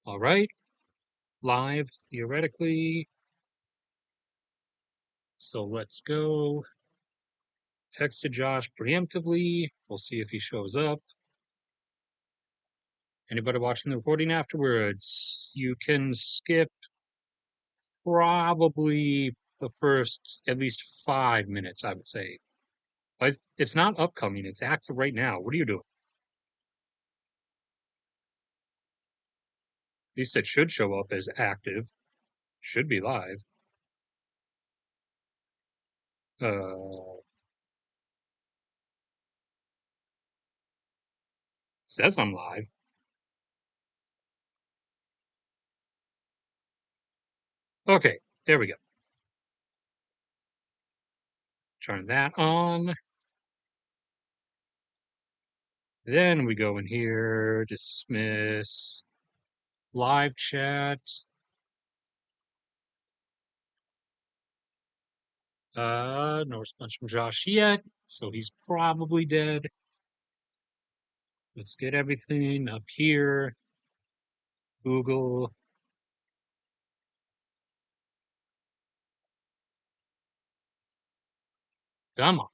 All right, live theoretically. So let's go. Text to Josh preemptively. We'll see if he shows up. Anybody watching the recording afterwards, you can skip probably the first at least 5 minutes, I would say. But it's not upcoming, it's active right now. What are you doing? At least it should show up as active. Should be live. Says I'm live. Okay, there we go. Turn that on. Then we go in here, dismiss, live chat. No response from Josh yet, so he's probably dead. Let's get everything up here. Google. Come on.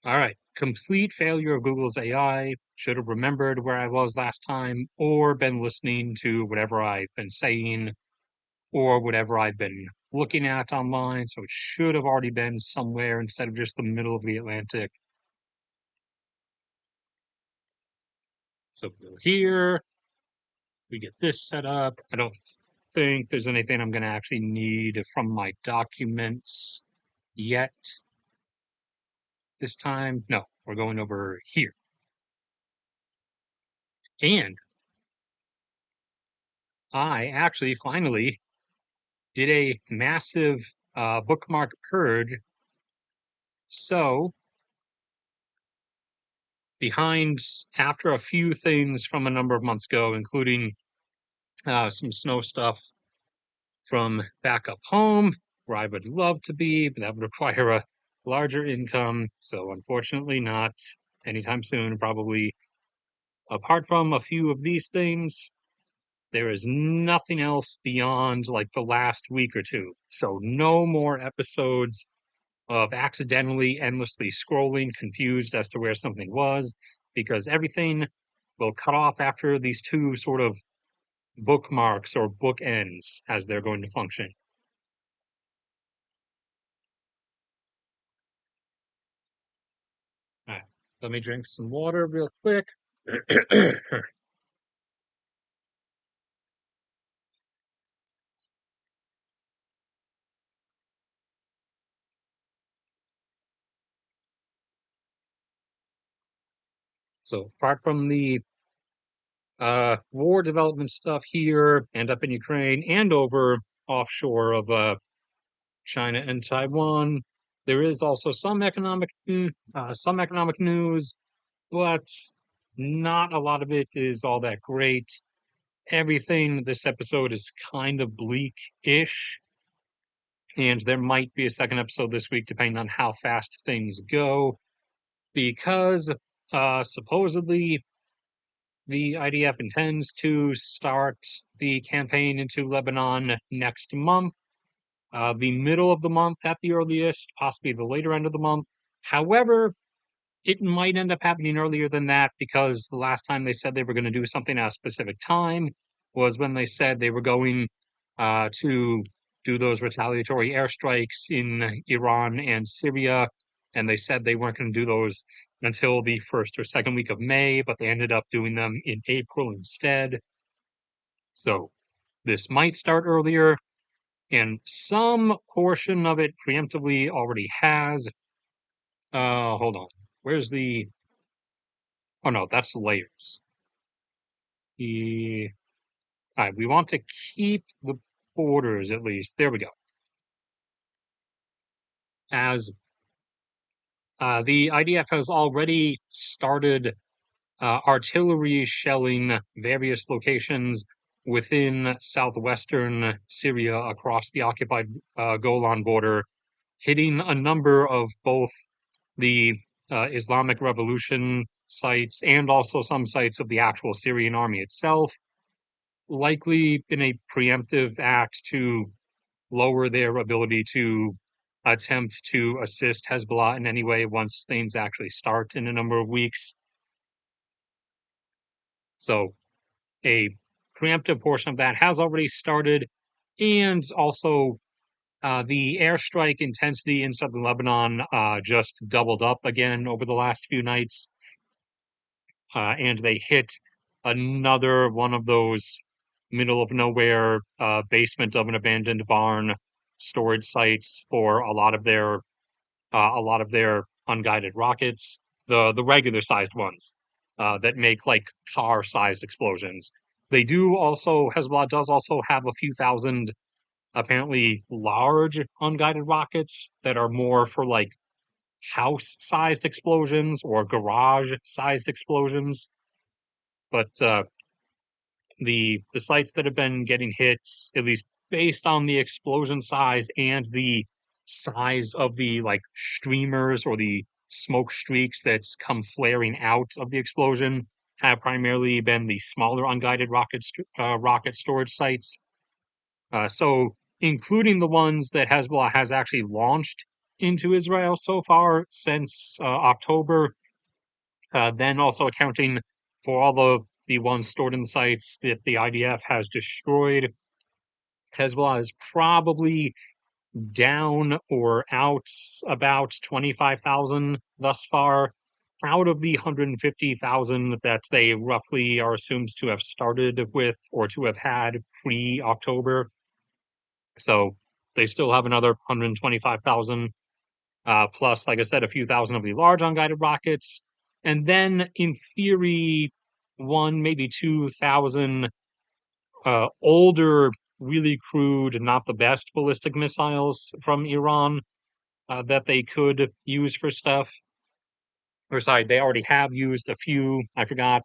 All right. Complete failure of Google's AI. Should have remembered where I was last time, or been listening to whatever I've been saying, or whatever I've been looking at online. So it should have already been somewhere instead of just the middle of the Atlantic. So we go here. We get this set up. I don't think there's anything I'm going to actually need from my documents yet. This time, no, we're going over here. And I actually finally did a massive bookmark purge. So, behind after a few things from a number of months ago, including some snow stuff from back up home, where I would love to be, but that would require a larger income. So, unfortunately, not anytime soon. Probably apart from a few of these things, there is nothing else beyond like the last week or two. So, no more episodes of accidentally endlessly scrolling, confused as to where something was, because everything will cut off after these two sort of bookmarks or bookends as they're going to function. All right, let me drink some water real quick. So, apart from the war development stuff here and up in Ukraine and over offshore of China and Taiwan, there is also some economic news, but not a lot of it is all that great. Everything this episode is kind of bleak-ish, and there might be a second episode this week depending on how fast things go, because supposedly the IDF intends to start the campaign into Lebanon next month, the middle of the month at the earliest, possibly the later end of the month. However, it might end up happening earlier than that because the last time they said they were going to do something at a specific time was when they said they were going to do those retaliatory airstrikes in Iran and Syria. And they said they weren't going to do those until the first or second week of May, but they ended up doing them in April instead. So this might start earlier, and some portion of it preemptively already has. Hold on. Where's the Oh no, that's layers. The All right, we want to keep the borders at least. There we go. As the IDF has already started artillery shelling various locations within southwestern Syria across the occupied Golan border, hitting a number of both the Islamic Revolution sites and also some sites of the actual Syrian army itself, likely in a preemptive act to lower their ability to attempt to assist Hezbollah in any way once things actually start in a number of weeks. So a preemptive portion of that has already started, and also the airstrike intensity in southern Lebanon just doubled up again over the last few nights, and they hit another one of those middle of nowhere basement of an abandoned barn storage sites for a lot of their unguided rockets, the regular sized ones that make like car sized explosions. They do also Hezbollah does also have a few thousand apparently large unguided rockets that are more for like house sized explosions or garage sized explosions. But the sites that have been getting hit, at least based on the explosion size and the size of the like streamers or the smoke streaks that's come flaring out of the explosion, have primarily been the smaller unguided rocket storage sites. So, including the ones that Hezbollah has actually launched into Israel so far since October, then also accounting for all the ones stored in the sites that the IDF has destroyed. Hezbollah is probably down or out about 25,000 thus far, out of the 150,000 that they roughly are assumed to have started with or to have had pre-October. So they still have another 125,000, plus, like I said, a few thousand of the large unguided rockets. And then, in theory, one, maybe 2,000 older, really crude, not the best ballistic missiles from Iran that they could use for stuff. Or, sorry, they already have used a few. I forgot.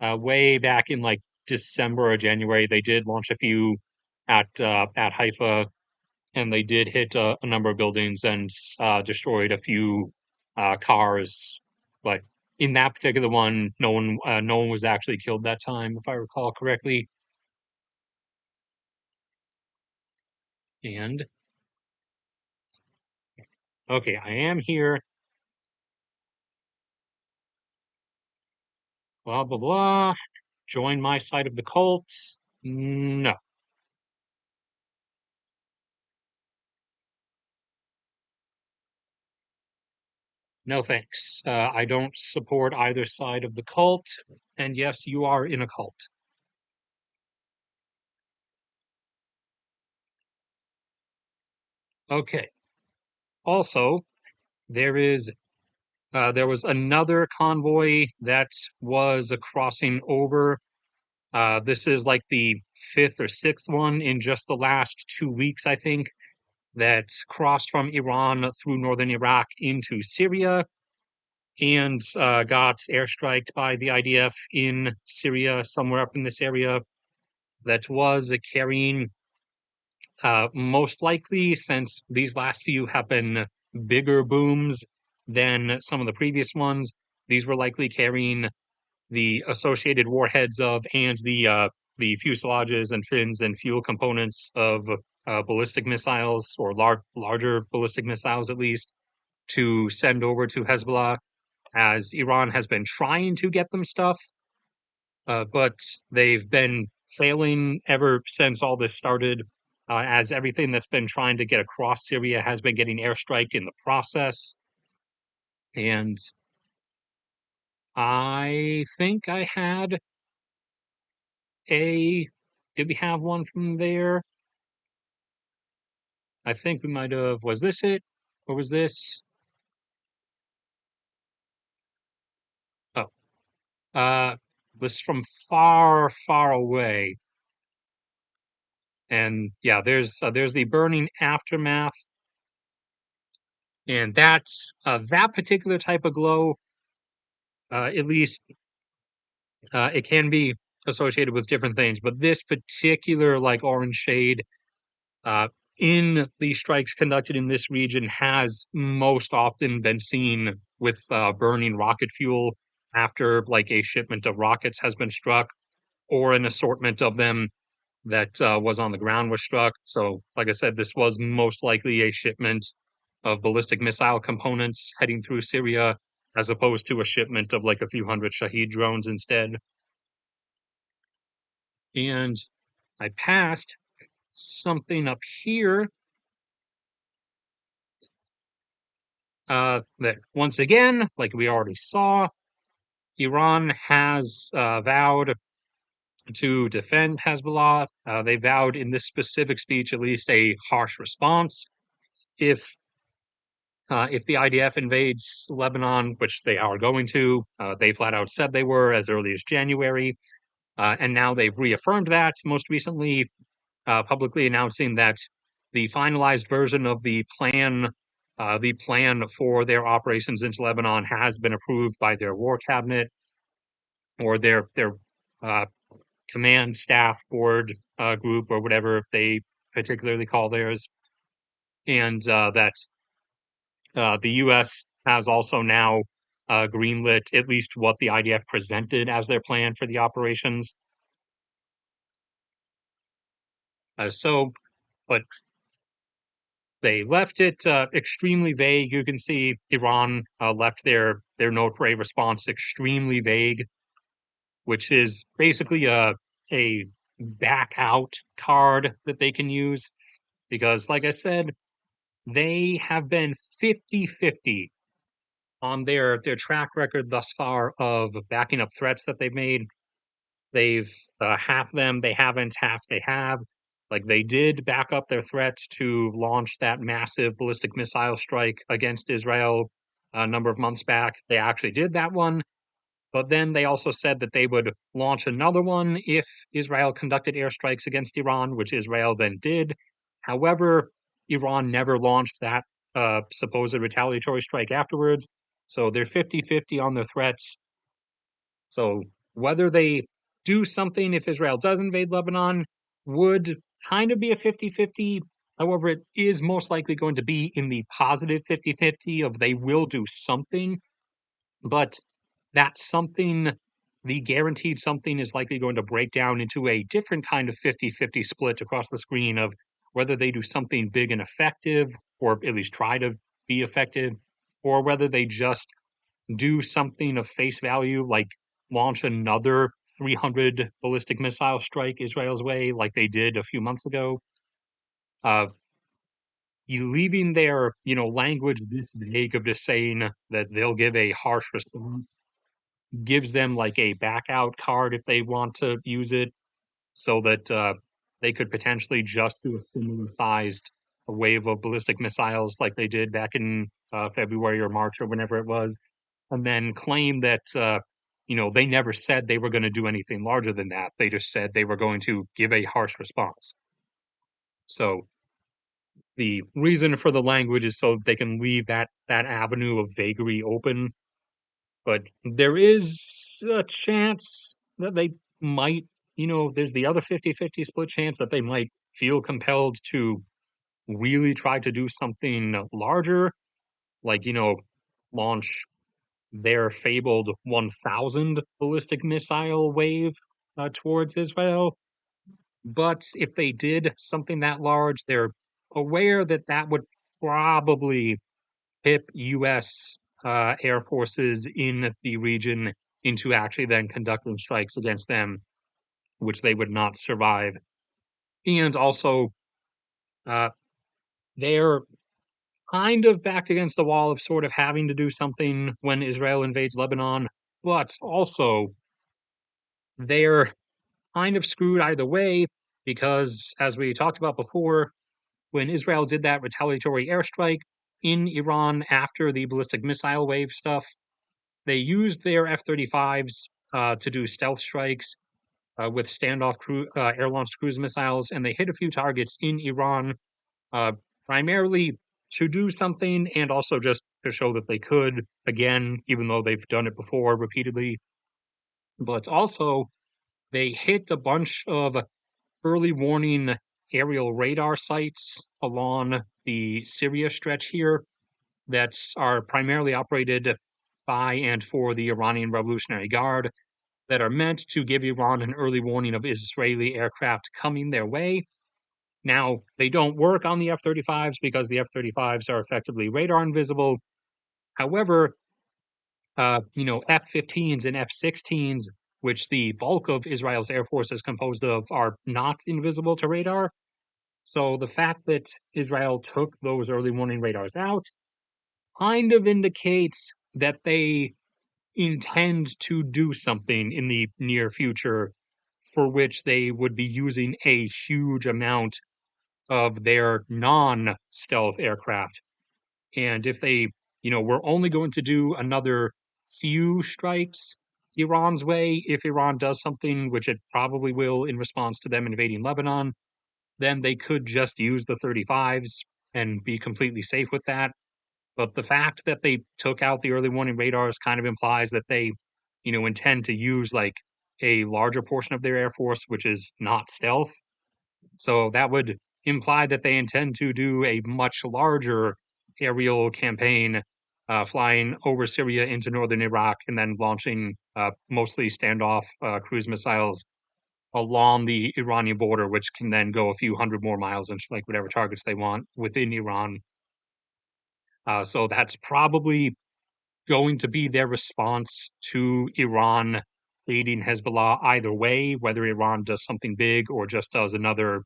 Way back in like December or January, they did launch a few at Haifa, and they did hit a number of buildings and destroyed a few cars. But in that particular one, no one was actually killed that time, if I recall correctly. And okay, I am here. Blah blah blah. Join my side of the cult. No, no thanks. I don't support either side of the cult. And yes, you are in a cult. Okay. Also, there is there was another convoy that was crossing over. This is like the fifth or sixth one in just the last 2 weeks, I think, that crossed from Iran through northern Iraq into Syria and got airstriked by the IDF in Syria, somewhere up in this area, that was carrying, most likely, since these last few have been bigger booms than some of the previous ones, these were likely carrying the associated warheads of and the fuselages and fins and fuel components of ballistic missiles or larger ballistic missiles at least to send over to Hezbollah, as Iran has been trying to get them stuff, but they've been failing ever since all this started. As everything that's been trying to get across Syria has been getting airstriked in the process. And I think I had a. Did we have one from there? I think we might have. Was this it? Or was this? Oh, uh, this from far, far away. And yeah, there's the burning aftermath, and that particular type of glow, at least it can be associated with different things, but this particular like orange shade uh, in the strikes conducted in this region has most often been seen with burning rocket fuel. after like a shipment of rockets has been struck, or an assortment of them that was on the ground was struck. So, like I said, this was most likely a shipment of ballistic missile components heading through Syria, as opposed to a shipment of like a few hundred Shahed drones instead. And I passed something up here that once again, like we already saw, Iran has vowed to defend Hezbollah. They vowed in this specific speech, at least, a harsh response if if the IDF invades Lebanon, which they are going to. They flat out said they were as early as January, and now they've reaffirmed that. Most recently, publicly announcing that the finalized version of the plan for their operations into Lebanon has been approved by their war cabinet or their uh, command staff board group or whatever they particularly call theirs, and that the U.S. has also now greenlit at least what the IDF presented as their plan for the operations. So, but they left it extremely vague. You can see Iran left their note for a response extremely vague, which is basically a back out card that they can use because, like I said, they have been 50-50 on their track record thus far of backing up threats that they've made. They've half them they haven't, half they have. Like they did back up their threat to launch that massive ballistic missile strike against Israel a number of months back. They actually did that one, but then they also said that they would launch another one if Israel conducted airstrikes against Iran, which Israel then did. However, Iran never launched that supposed retaliatory strike afterwards. So they're 50-50 on their threats. So whether they do something if Israel does invade Lebanon would kind of be a 50-50. However, it is most likely going to be in the positive 50-50 of they will do something, but that something, the guaranteed something, is likely going to break down into a different kind of 50-50 split across the screen of whether they do something big and effective, or at least try to be effective, or whether they just do something of face value, like launch another 300 ballistic missile strike Israel's way, like they did a few months ago. Uh, leaving their language this vague of just saying that they'll give a harsh response gives them like a back out card if they want to use it, so that they could potentially just do a similar sized wave of ballistic missiles like they did back in February or March or whenever it was, and then claim that they never said they were going to do anything larger than that. They just said they were going to give a harsh response. So the reason for the language is so they can leave that avenue of vagary open. But there is a chance that they might, there's the other 50-50 split chance that they might feel compelled to really try to do something larger, like, launch their fabled 1,000 ballistic missile wave towards Israel. But if they did something that large, they're aware that that would probably tip U.S. Air forces in the region into actually then conducting strikes against them, which they would not survive. And also, uh, they're kind of backed against the wall of sort of having to do something when Israel invades Lebanon, but also they're kind of screwed either way because, as we talked about before, when Israel did that retaliatory airstrike in Iran after the ballistic missile wave stuff, they used their F-35s to do stealth strikes with standoff air-launched cruise missiles, and they hit a few targets in Iran, uh, primarily to do something and also just to show that they could, again, even though they've done it before repeatedly. But also, they hit a bunch of early warning aerial radar sites along the Syria stretch here that are primarily operated by and for the Iranian Revolutionary Guard that are meant to give Iran an early warning of Israeli aircraft coming their way. Now, they don't work on the F-35s because the F-35s are effectively radar invisible. However, F-15s and F-16s, which the bulk of Israel's air force is composed of, are not invisible to radar. So the fact that Israel took those early warning radars out kind of indicates that they intend to do something in the near future for which they would be using a huge amount of their non-stealth aircraft. And if they, were only going to do another few strikes Iran's way, if Iran does something, which it probably will in response to them invading Lebanon, then they could just use the 35s and be completely safe with that. But the fact that they took out the early warning radars kind of implies that they, intend to use like a larger portion of their air force, which is not stealth. So that would imply that they intend to do a much larger aerial campaign, flying over Syria into northern Iraq and then launching mostly standoff cruise missiles along the Iranian border, which can then go a few hundred more miles and like whatever targets they want within Iran. So that's probably going to be their response to Iran aiding Hezbollah either way, whether Iran does something big or just does another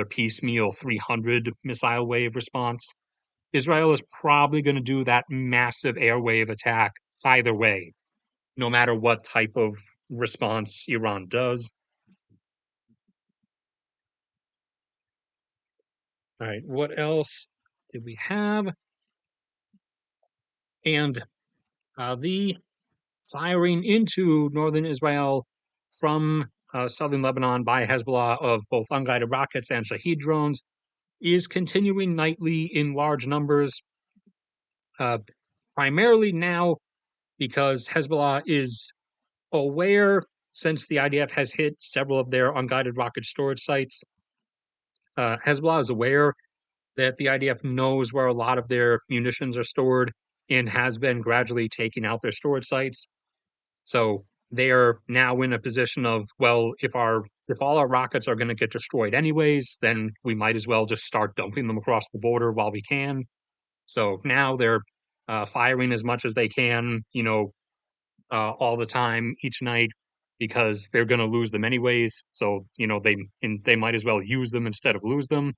piecemeal 300 missile wave response. Israel is probably going to do that massive air wave attack either way, no matter what type of response Iran does. All right, what else did we have? And the firing into northern Israel from southern Lebanon by Hezbollah of both unguided rockets and Shahed drones is continuing nightly in large numbers, primarily now because Hezbollah is aware, since the IDF has hit several of their unguided rocket storage sites. Hezbollah is aware that the IDF knows where a lot of their munitions are stored and has been gradually taking out their storage sites. So they are now in a position of, well, if all our rockets are going to get destroyed anyways, then we might as well just start dumping them across the border while we can. So now they're firing as much as they can, all the time, each night, because they're going to lose them anyways. So they might as well use them instead of lose them.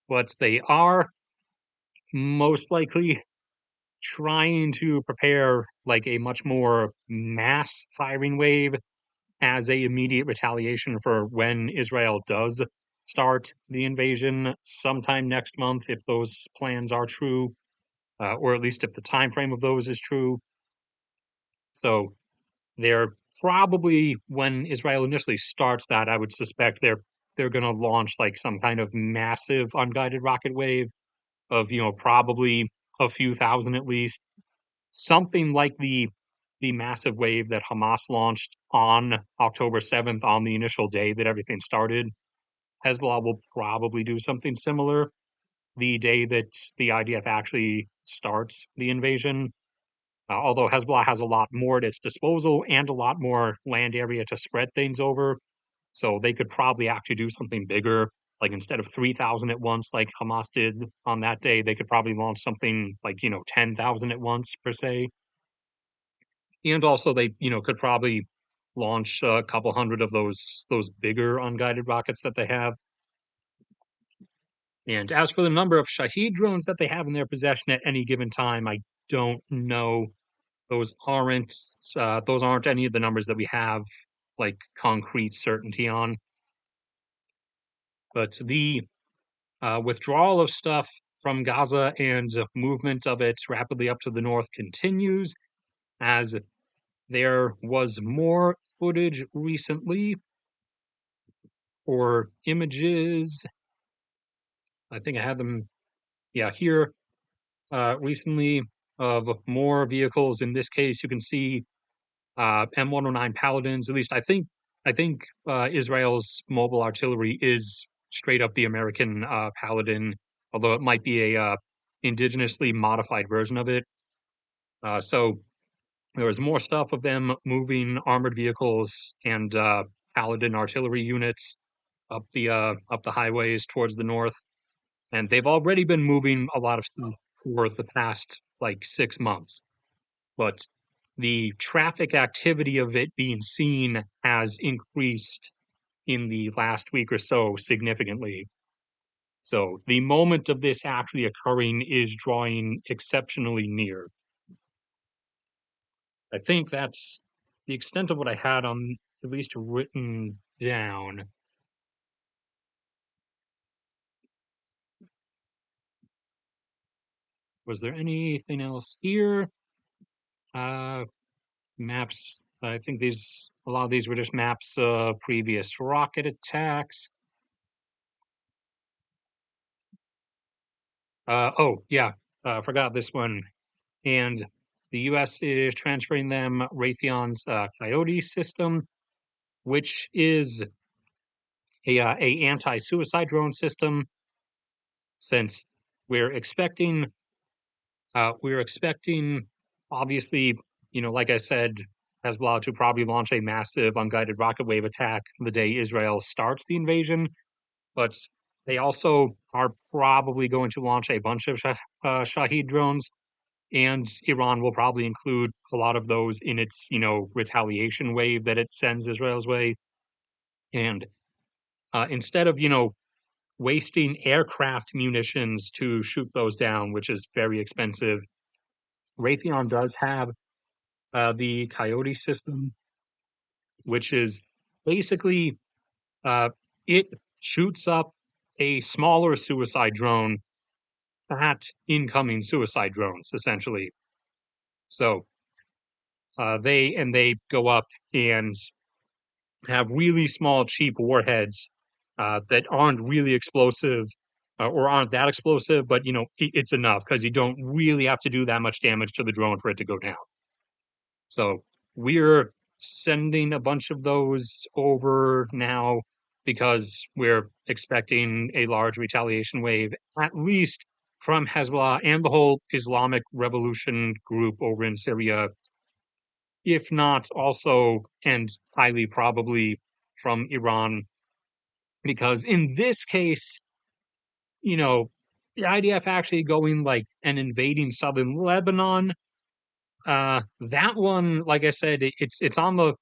But they are most likely trying to prepare like a much more mass firing wave as a immediate retaliation for when Israel does start the invasion sometime next month, if those plans are true, or at least if the time frame of those is true. So they're probably, when Israel initially starts that, I would suspect they're going to launch like some kind of massive unguided rocket wave of probably a few thousand at least, something like the massive wave that Hamas launched on October 7th on the initial day that everything started. Hezbollah will probably do something similar the day that the IDF actually starts the invasion. Although Hezbollah has a lot more at its disposal and a lot more land area to spread things over, so they could probably actually do something bigger. Like instead of 3,000 at once, like Hamas did on that day, they could probably launch something like 10,000 at once per se. And also they could probably launch a couple hundred of those bigger unguided rockets that they have. And as for the number of Shahed drones that they have in their possession at any given time, I don't know. Those aren't any of the numbers that we have like concrete certainty on. But the withdrawal of stuff from Gaza and movement of it rapidly up to the north continues, as there was more footage recently, or images. I think I had them, here recently, of more vehicles. In this case, you can see M109 Paladins. At least I think Israel's mobile artillery is straight up the American Paladin, although it might be a indigenously modified version of it. So there was more stuff of them moving armored vehicles and paladin artillery units up the highways towards the north, and they've already been moving a lot of stuff for the past like 6 months. But the traffic activity of it being seen has increased in the last week or so significantly. So the moment of this actually occurring is drawing exceptionally near. I think that's the extent of what I had on at least written down. Was there anything else here? Uh, Maps. I think these a lot of these were just maps of previous rocket attacks. Oh yeah, forgot this one. And the U.S. is transferring them Raytheon's Coyote system, which is a anti-suicide drone system. Since we're expecting, we're expecting, obviously, like I said, Hezbollah to probably launch a massive unguided rocket wave attack the day Israel starts the invasion. But they also are probably going to launch a bunch of Shahed drones, and Iran will probably include a lot of those in its, retaliation wave that it sends Israel's way. And instead of, wasting aircraft munitions to shoot those down, which is very expensive, Raytheon does have the Coyote system, which is basically uh, it shoots up a smaller suicide drone at incoming suicide drones, essentially. So they go up and have really small, cheap warheads that aren't really explosive or aren't that explosive, but it's enough because you don't really have to do that much damage to the drone for it to go down. So we're sending a bunch of those over now because we're expecting a large retaliation wave, at least from Hezbollah and the whole Islamic Revolution group over in Syria, if not also and highly probably from Iran. Because in this case, you know, the IDF actually going like and invading southern Lebanon, that one, like I said, it's on the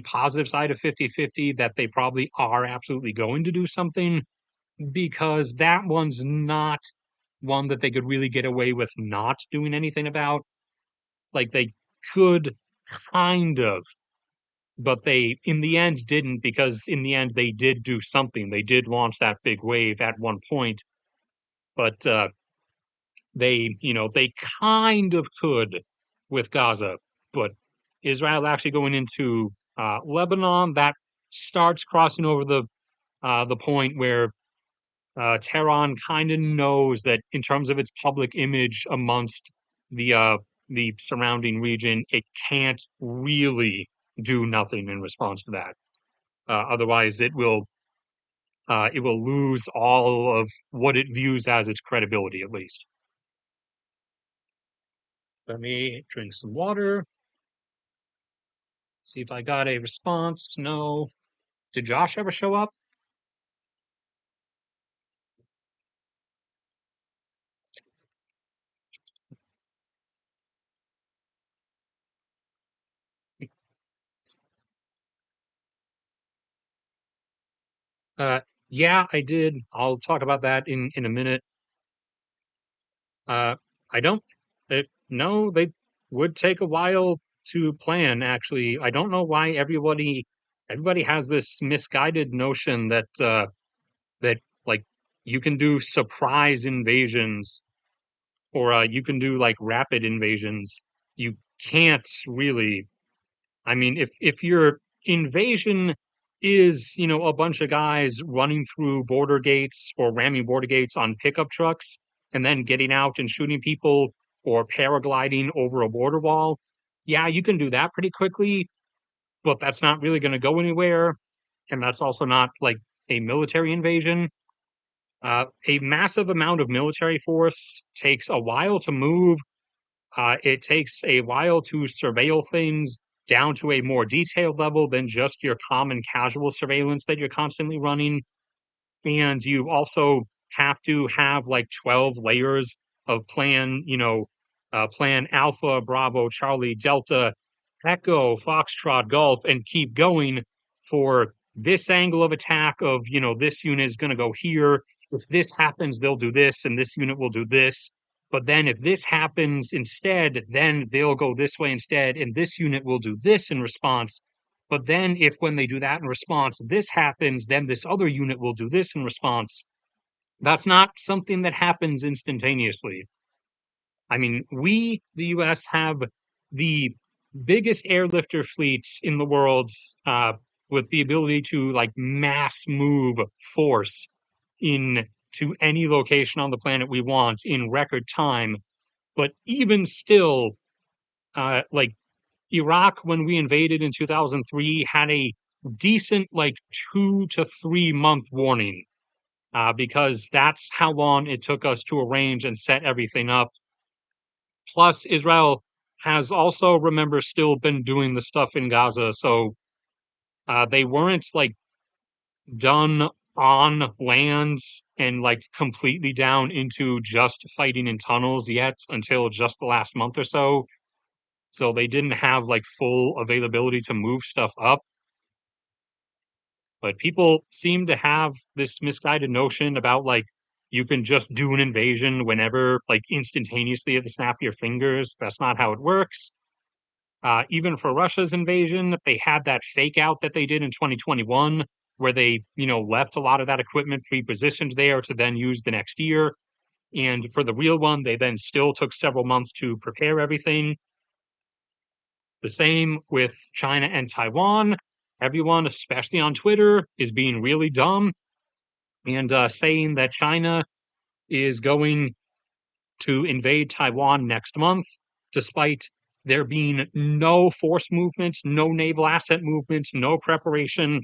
positive side of 50-50 that they probably are absolutely going to do something because that one's not one that they could really get away with not doing anything about. Like they could kind of, but they in the end didn't because in the end they did do something. They did launch that big wave at one point, but they kind of could with Gaza, but Israel actually going into Lebanon, that starts crossing over the point where Tehran kind of knows that in terms of its public image amongst the uh, the surrounding region, it can't really do nothing in response to that. Otherwise, it will lose all of what it views as its credibility, at least. Let me drink some water. See if I got a response. No. Did Josh ever show up? Uh, yeah, I did. I'll talk about that in a minute. Uh, I don't. No, they would take a while to plan. Actually, I don't know why everybody has this misguided notion that like you can do surprise invasions or you can do like rapid invasions. You can't really. I mean, if your invasion is, a bunch of guys running through border gates or ramming border gates on pickup trucks and then getting out and shooting people or paragliding over a border wall, yeah, you can do that pretty quickly, but that's not really going to go anywhere. And that's also not like a military invasion. A massive amount of military force takes a while to move. It takes a while to surveil things down to a more detailed level than just your common casual surveillance that you're constantly running. And you also have to have like 12 layers of plan, plan Alpha, Bravo, Charlie, Delta, Echo, Foxtrot, Golf, and keep going for this angle of attack of, this unit is going to go here. If this happens, they'll do this, and this unit will do this. But then if this happens instead, then they'll go this way instead, and this unit will do this in response. But then if when they do that in response, this happens, then this other unit will do this in response. That's not something that happens instantaneously. I mean, we, the US, have the biggest airlifter fleet in the world, with the ability to like mass move force in to any location on the planet we want in record time. But even still, like Iraq, when we invaded in 2003, had a decent like 2 to 3 month warning, because that's how long it took us to arrange and set everything up. Plus, Israel has also, remember, still been doing the stuff in Gaza, so they weren't like done on land and like completely down into just fighting in tunnels yet until just the last month or so. So they didn't have like full availability to move stuff up. But people seem to have this misguided notion about like you can just do an invasion whenever, like instantaneously at the snap of your fingers. That's not how it works. Even for Russia's invasion, they had that fake out that they did in 2021, where they, left a lot of that equipment pre-positioned there to then use the next year. And for the real one, they then still took several months to prepare everything. The same with China and Taiwan. Everyone, especially on Twitter, is being really dumb and saying that China is going to invade Taiwan next month, despite there being no force movement, no naval asset movement, no preparation.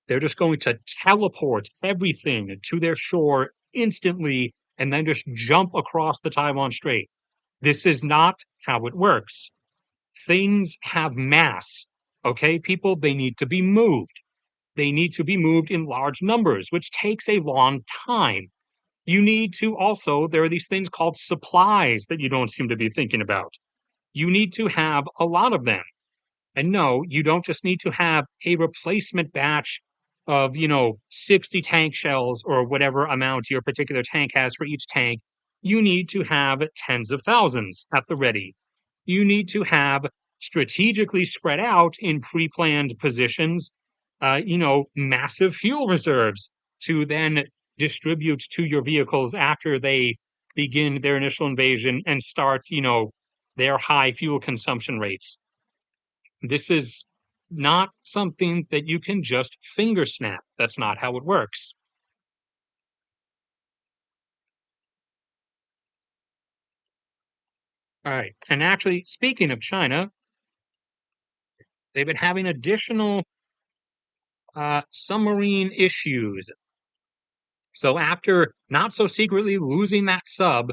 They're just going to teleport everything to their shore instantly and then just jump across the Taiwan Strait. This is not how it works. Things have mass. Okay, people, they need to be moved. They need to be moved in large numbers, which takes a long time. You need to also, there are these things called supplies that you don't seem to be thinking about. You need to have a lot of them. And no, you don't just need to have a replacement batch of, 60 tank shells or whatever amount your particular tank has for each tank. You need to have tens of thousands at the ready. You need to have strategically spread out in pre-planned positions, massive fuel reserves to then distribute to your vehicles after they begin their initial invasion and start, their high fuel consumption rates. This is not something that you can just finger snap. That's not how it works. All right. And actually, speaking of China, they've been having additional submarine issues. So after not so secretly losing that sub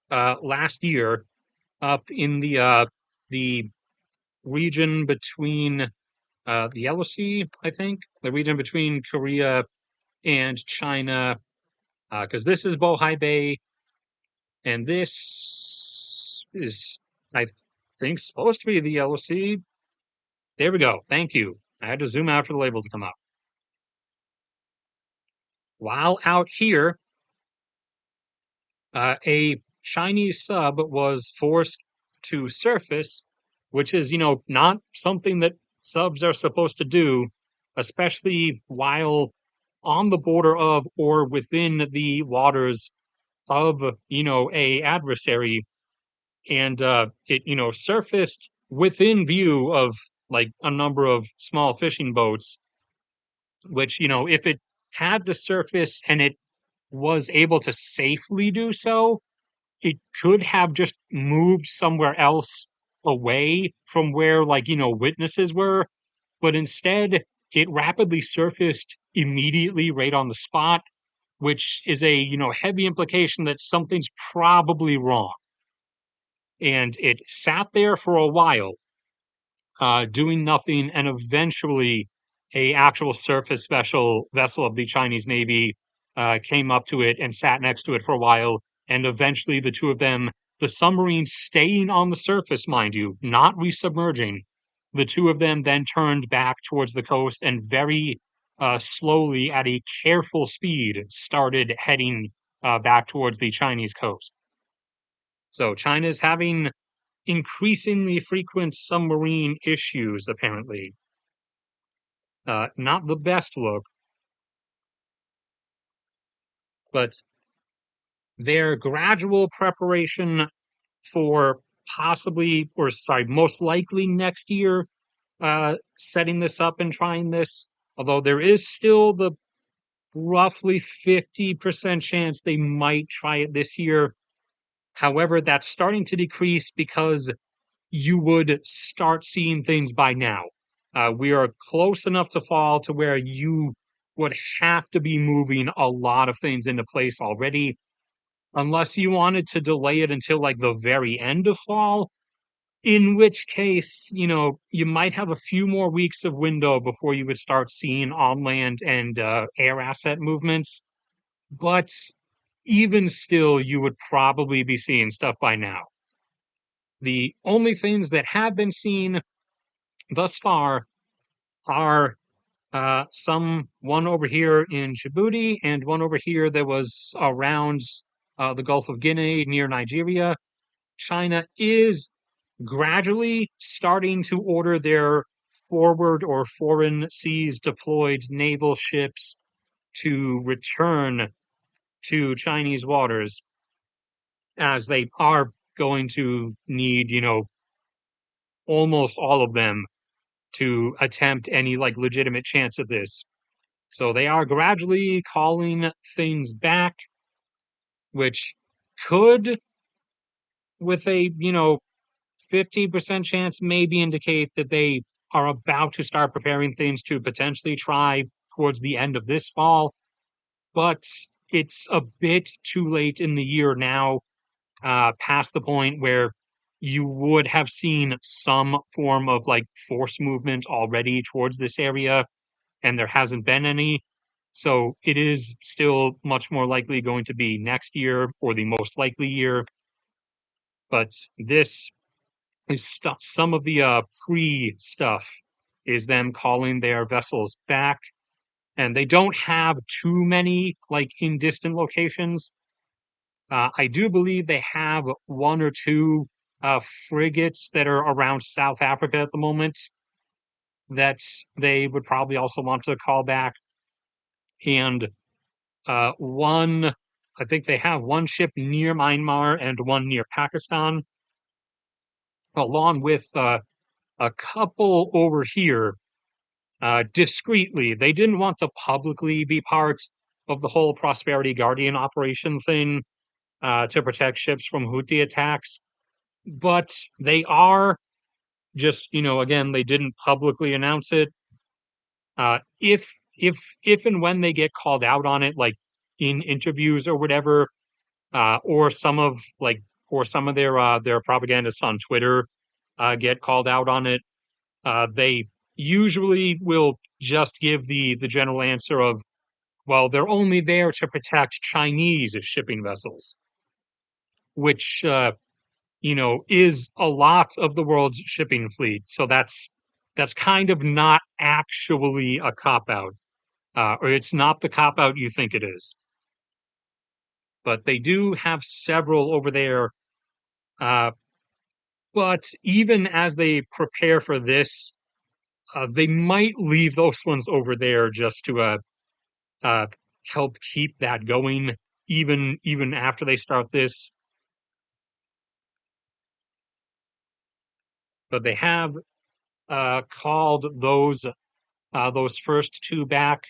last year up in the region between the Yellow Sea, I think, the region between Korea and China, because this is Bohai Bay, and this is, I think, supposed to be the Yellow Sea. There we go. Thank you. I had to zoom out for the label to come up. While out here, a Chinese sub was forced to surface, which is, not something that subs are supposed to do, especially while on the border of or within the waters of, a adversary. And it, surfaced within view of like a number of small fishing boats, which, if it had to surface and it was able to safely do so, it could have just moved somewhere else away from where, like, witnesses were. But instead, it rapidly surfaced immediately right on the spot, which is a, heavy implication that something's probably wrong. and it sat there for a while, doing nothing, and eventually a actual surface vessel of the Chinese Navy came up to it and sat next to it for a while, and eventually the two of them, the submarine staying on the surface, mind you, not resubmerging, the two of them then turned back towards the coast and very slowly, at a careful speed, started heading back towards the Chinese coast. So China's having increasingly frequent submarine issues, apparently. Not the best look, but their gradual preparation for possibly, or sorry, most likely next year, setting this up and trying this, although there is still the roughly 50% chance they might try it this year. However, that's starting to decrease because you would start seeing things by now. We are close enough to fall to where you would have to be moving a lot of things into place already, unless you wanted to delay it until like the very end of fall, in which case, you might have a few more weeks of window before you would start seeing on land and air asset movements. But even still, you would probably be seeing stuff by now. The only things that have been seen thus far are one over here in Djibouti and one over here that was around the Gulf of Guinea near Nigeria. China is gradually starting to order their forward or foreign seas deployed naval ships to return to Chinese waters, as they are going to need, almost all of them to attempt any like legitimate chance at this. So they are gradually calling things back, which could, with a, 50% chance, maybe indicate that they are about to start preparing things to potentially try towards the end of this fall. But it's a bit too late in the year now, past the point where you would have seen some form of like force movement already towards this area, and there hasn't been any. So it is still much more likely going to be next year, or the most likely year. But this is stuff. Some of the pre stuff is them calling their vessels back, and they don't have too many like in distant locations. I do believe they have one or two frigates that are around South Africa at the moment that they would probably also want to call back. And one, I think they have one ship near Myanmar and one near Pakistan, along with a couple over here discreetly. They didn't want to publicly be part of the whole Prosperity Guardian operation thing to protect ships from Houthi attacks, but they are just, again, they didn't publicly announce it. If and when they get called out on it, like in interviews or whatever, or some of their propagandists on Twitter get called out on it, they usually will just give the general answer of, well, they're only there to protect Chinese shipping vessels, which is a lot of the world's shipping fleet. So that's kind of not actually a cop out, or it's not the cop out you think it is. But they do have several over there. Uh, but even as they prepare for this, they might leave those ones over there just to uh, help keep that going, even after they start this. But they have called those first two back,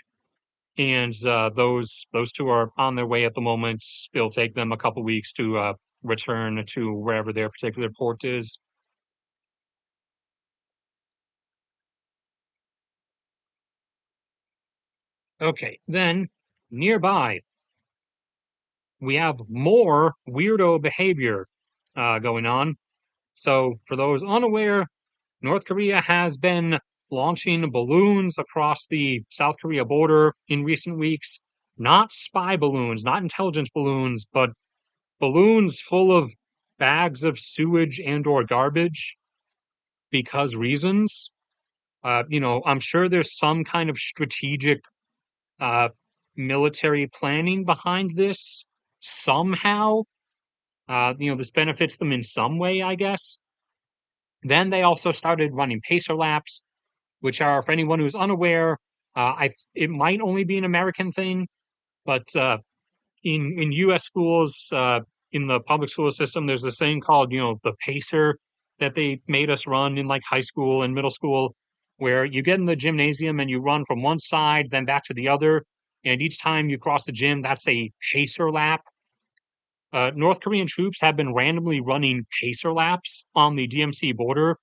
and those two are on their way at the moment. It'll take them a couple weeks to return to wherever their particular port is. Okay, then nearby we have more weirdo behavior going on. So, for those unaware, North Korea has been launching balloons across the South Korea border in recent weeks. Not spy balloons, not intelligence balloons, but balloons full of bags of sewage and or garbage because reasons. I'm sure there's some kind of strategic uh, military planning behind this somehow. This benefits them in some way, I guess. Then they also started running pacer laps, which are, for anyone who's unaware, it might only be an American thing, but in U.S. schools, in the public school system, there's this thing called, the pacer that they made us run in like high school and middle school, where you get in the gymnasium and you run from one side, then back to the other, and each time you cross the gym, that's a pacer lap. North Korean troops have been randomly running pacer laps on the DMC border.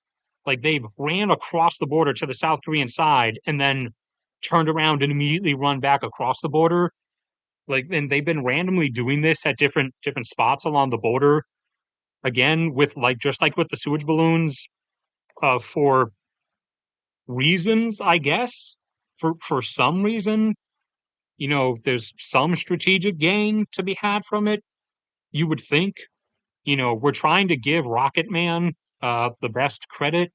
Like they've ran across the border to the South Korean side and then turned around and immediately run back across the border. Like, and they've been randomly doing this at different spots along the border. Again, with like just like with the sewage balloons, for reasons, I guess. For some reason, there's some strategic gain to be had from it. You would think. We're trying to give Rocket Man the best credit.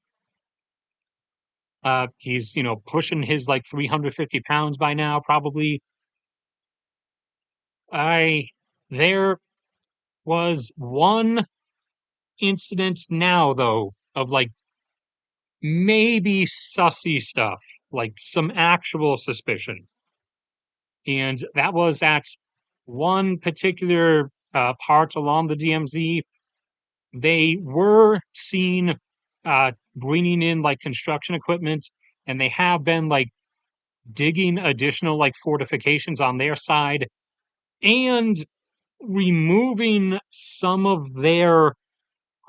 He's, pushing his like 350 pounds by now, probably. I There was one incident now though of like maybe sussy stuff, like some actual suspicion. And that was at one particular part along the DMZ. They were seen bringing in like construction equipment, and they have been like digging additional like fortifications on their side and removing some of their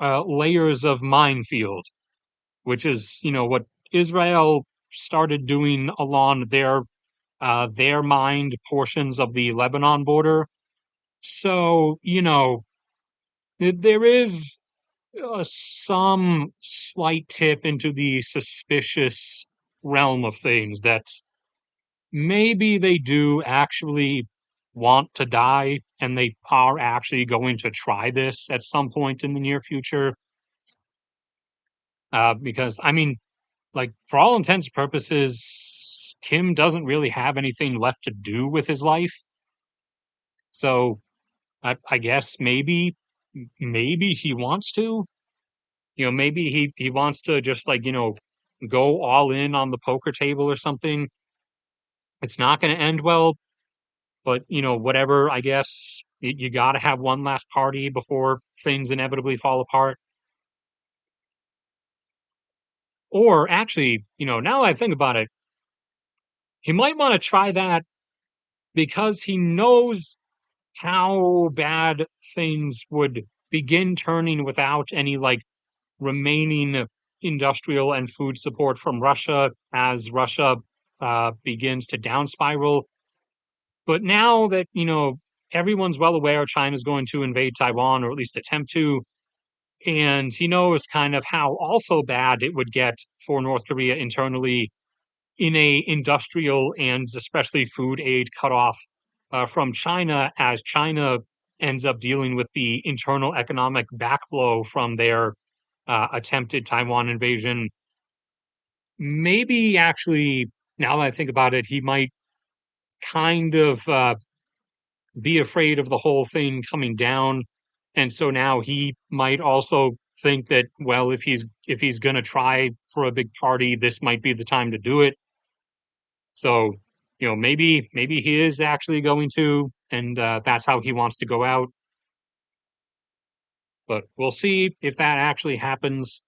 layers of minefield, which is what Israel started doing along their mined portions of the Lebanon border. So there is some slight tip into the suspicious realm of things that maybe they do actually want to die and they are actually going to try this at some point in the near future. Because, I mean, like, for all intents and purposes, Kim doesn't really have anything left to do with his life. So I guess maybe he wants to. Maybe he wants to just like, go all in on the poker table or something. It's not going to end well, but whatever, I guess you got to have one last party before things inevitably fall apart. Or actually, now that I think about it, he might want to try that because he knows how bad things would begin turning without any like remaining industrial and food support from Russia as Russia begins to down spiral. But now that, everyone's well aware China's going to invade Taiwan, or at least attempt to, and he knows kind of how also bad it would get for North Korea internally in a industrial and especially food aid cutoff from China, as China ends up dealing with the internal economic backblow from their attempted Taiwan invasion. Maybe actually, now that I think about it, he might kind of be afraid of the whole thing coming down, and so now he might also think that, well, if he's going to try for a big party, this might be the time to do it. So, maybe he is actually going to, and that's how he wants to go out. But we'll see if that actually happens.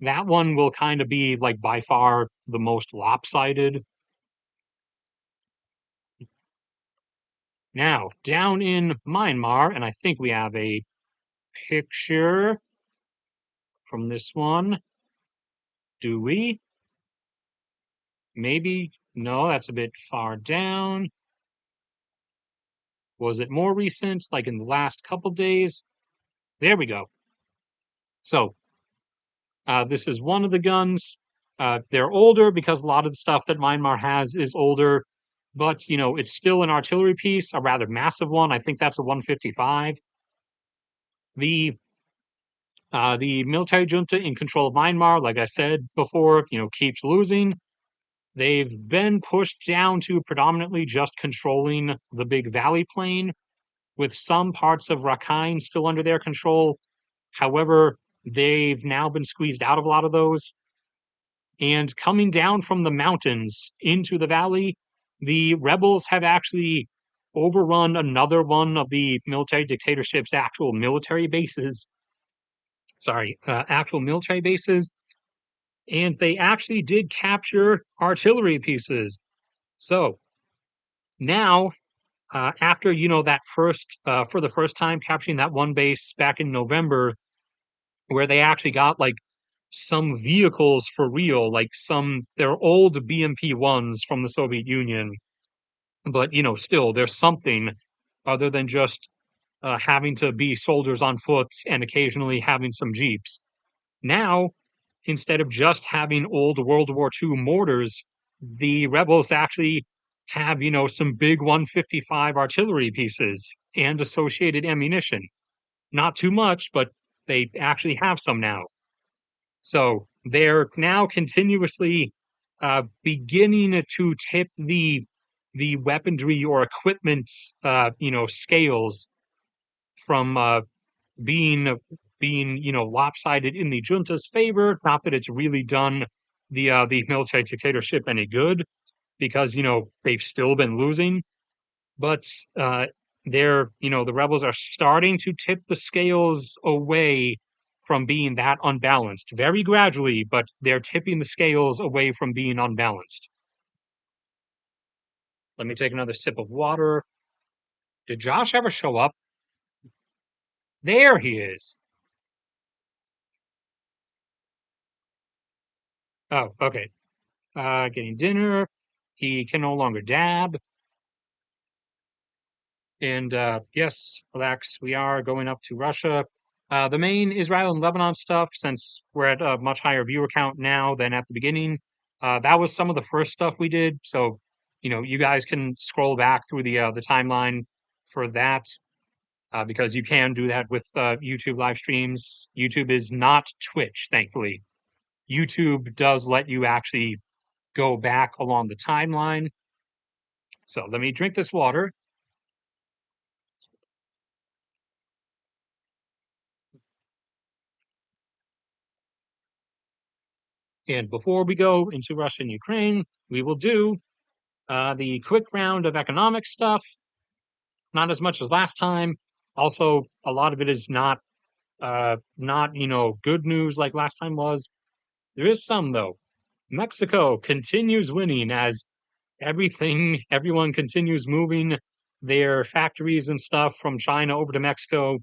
That one will kind of be like by far the most lopsided. Now, down in Myanmar, and I think we have a picture from this one. Do we? Maybe. No, that's a bit far down. Was it more recent, like in the last couple days? There we go. So this is one of the guns. They're older because a lot of the stuff that Myanmar has is older, but it's still an artillery piece, a rather massive one. I think that's a 155. The the military junta in control of Myanmar, like I said before, keeps losing. They've been pushed down to predominantly just controlling the big valley plain, with some parts of Rakhine still under their control. However, they've now been squeezed out of a lot of those. And coming down from the mountains into the valley, the rebels have actually overrun another one of the military dictatorship's actual military bases. Actual military bases. And they actually did capture artillery pieces. So now, after that first, for the first time capturing that one base back in November, where they actually got like some vehicles for real, like they're old BMP ones from the Soviet Union, but still there's something other than just having to be soldiers on foot and occasionally having some jeeps. Now, instead of just having old World War II mortars, the rebels actually have some big 155 artillery pieces and associated ammunition. Not too much, but they actually have some now. So they're now continuously beginning to tip the weaponry or equipment, scales from being lopsided in the junta's favor. Not that it's really done the military dictatorship any good, because they've still been losing, but the rebels are starting to tip the scales away from being that unbalanced, very gradually, but they're tipping the scales away from being unbalanced. Let me take another sip of water. Did Josh ever show up? There he is. Oh, okay. Getting dinner. He can no longer dab. And yes, relax. We are going up to Russia. The main Israel and Lebanon stuff, since we're at a much higher viewer count now than at the beginning, that was some of the first stuff we did. So, you guys can scroll back through the timeline for that, because you can do that with YouTube live streams. YouTube is not Twitch, thankfully. YouTube does let you actually go back along the timeline. So let me drink this water. And before we go into Russia and Ukraine, we will do the quick round of economic stuff. Not as much as last time. Also, a lot of it is not good news like last time was. There is some though. Mexico continues winning as everyone continues moving their factories and stuff from China over to Mexico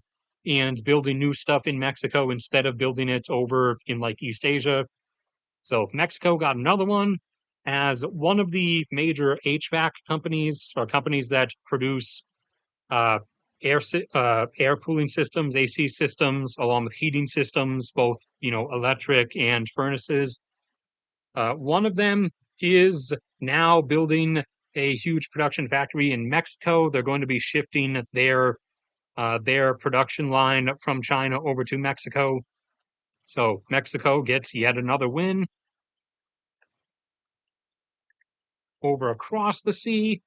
and building new stuff in Mexico instead of building it over in like East Asia. So Mexico got another one as one of the major HVAC companies, or companies that produce uh, air cooling systems, AC systems, along with heating systems, both electric and furnaces. One of them is now building a huge production factory in Mexico. They're going to be shifting their production line from China over to Mexico. So Mexico gets yet another win. Over across the sea,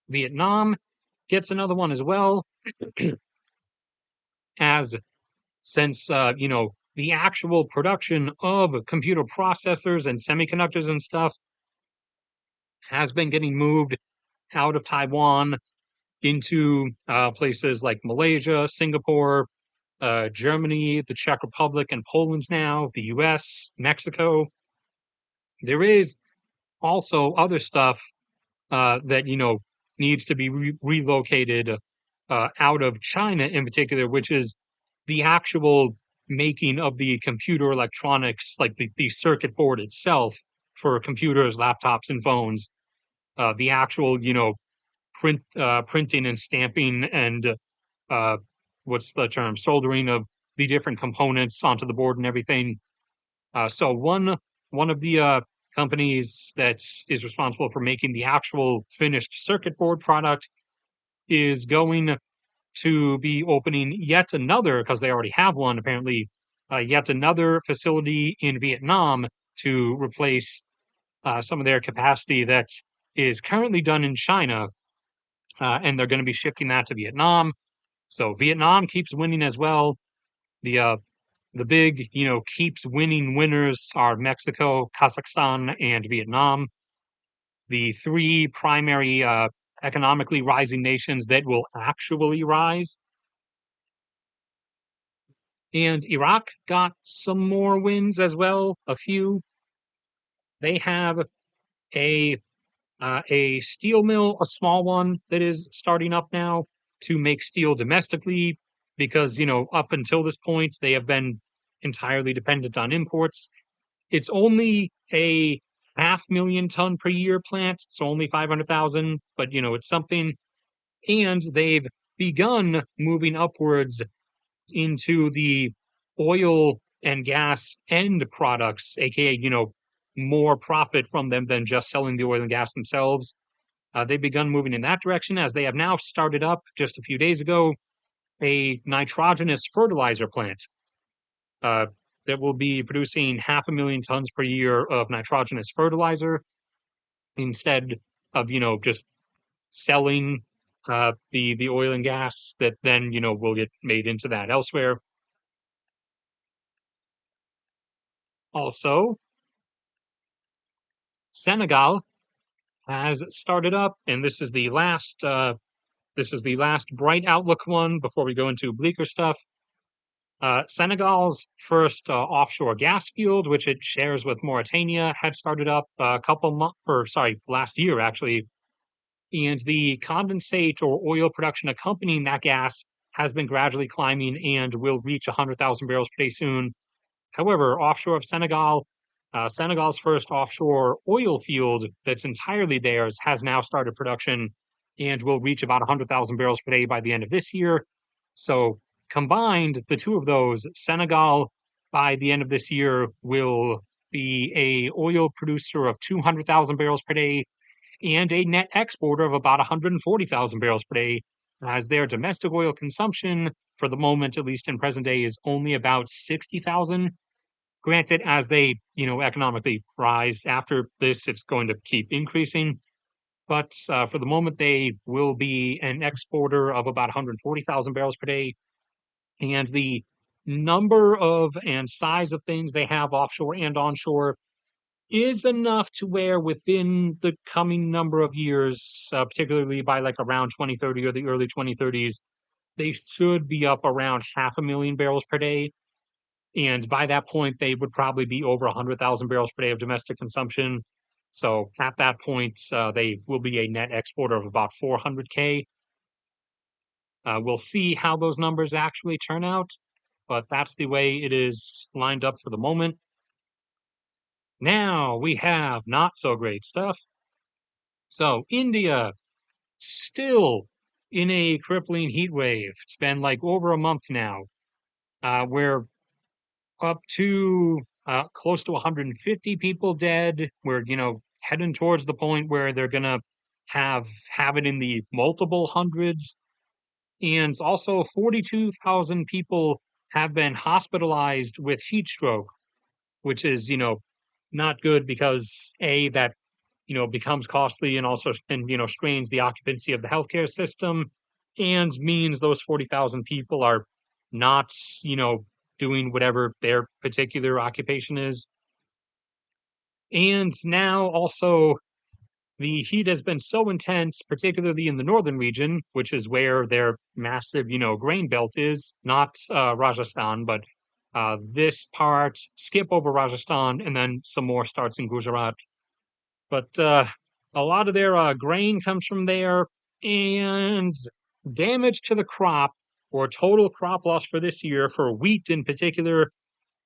Vietnam gets another one as well, as since the actual production of computer processors and semiconductors and stuff has been getting moved out of Taiwan into places like Malaysia, Singapore, Germany, the Czech Republic, and Poland now, the US, Mexico. There is also other stuff that needs to be relocated out of China in particular, which is the actual making of the computer electronics, like the circuit board itself for computers, laptops, and phones. The actual printing and stamping and what's the term, soldering of the different components onto the board and everything. So one of the companies that is responsible for making the actual finished circuit board product is going to be opening yet another, because they already have one apparently, yet another facility in Vietnam to replace some of their capacity that is currently done in China, and they're going to be shifting that to Vietnam. So Vietnam keeps winning as well. The uh, the big, keeps winning winners are Mexico, Kazakhstan, and Vietnam, the three primary economically rising nations that will actually rise. And Iraq got some more wins as well, a few. They have a a steel mill, a small one that is starting up now to make steel domestically, because, up until this point, they have been entirely dependent on imports. It's only a 500,000 ton per year plant, so only 500,000, but it's something. And they've begun moving upwards into the oil and gas end products, aka, more profit from them than just selling the oil and gas themselves. They've begun moving in that direction, as they have now started up just a few days ago a nitrogenous fertilizer plant uh, that will be producing 500,000 tons per year of nitrogenous fertilizer, instead of just selling the oil and gas that then will get made into that elsewhere. Also, Senegal has started up, and this is the last bright outlook one before we go into bleaker stuff. Senegal's first offshore gas field, which it shares with Mauritania, had started up a couple months, or sorry, last year actually. And the condensate or oil production accompanying that gas has been gradually climbing and will reach 100,000 barrels per day soon. However, offshore of Senegal, Senegal's first offshore oil field that's entirely theirs has now started production and will reach about 100,000 barrels per day by the end of this year. So, combined, the two of those, Senegal by the end of this year will be a oil producer of 200,000 barrels per day and a net exporter of about 140,000 barrels per day, as their domestic oil consumption, for the moment, at least in present day, is only about 60,000. Granted, as they, economically rise after this, it's going to keep increasing. But for the moment, they will be an exporter of about 140,000 barrels per day. And the number of and size of things they have offshore and onshore is enough to where within the coming number of years, particularly by like around 2030 or the early 2030s, they should be up around 500,000 barrels per day. And by that point, they would probably be over 100,000 barrels per day of domestic consumption. So at that point, they will be a net exporter of about 400K. We'll see how those numbers actually turn out, but that's the way it is lined up for the moment. Now we have not so great stuff. So India, still in a crippling heat wave. It's been like over a month now. We're up to close to 150 people dead. We're, heading towards the point where they're gonna have it in the multiple hundreds. And also 42,000 people have been hospitalized with heat stroke, which is, not good, because A, that becomes costly, and also strains the occupancy of the healthcare system, and means those 40,000 people are not doing whatever their particular occupation is. And now also the heat has been so intense, particularly in the northern region, which is where their massive grain belt is, not Rajasthan, but this part, skip over Rajasthan, and then some more starts in Gujarat. But a lot of their grain comes from there, and damage to the crop, or total crop loss for this year, for wheat in particular,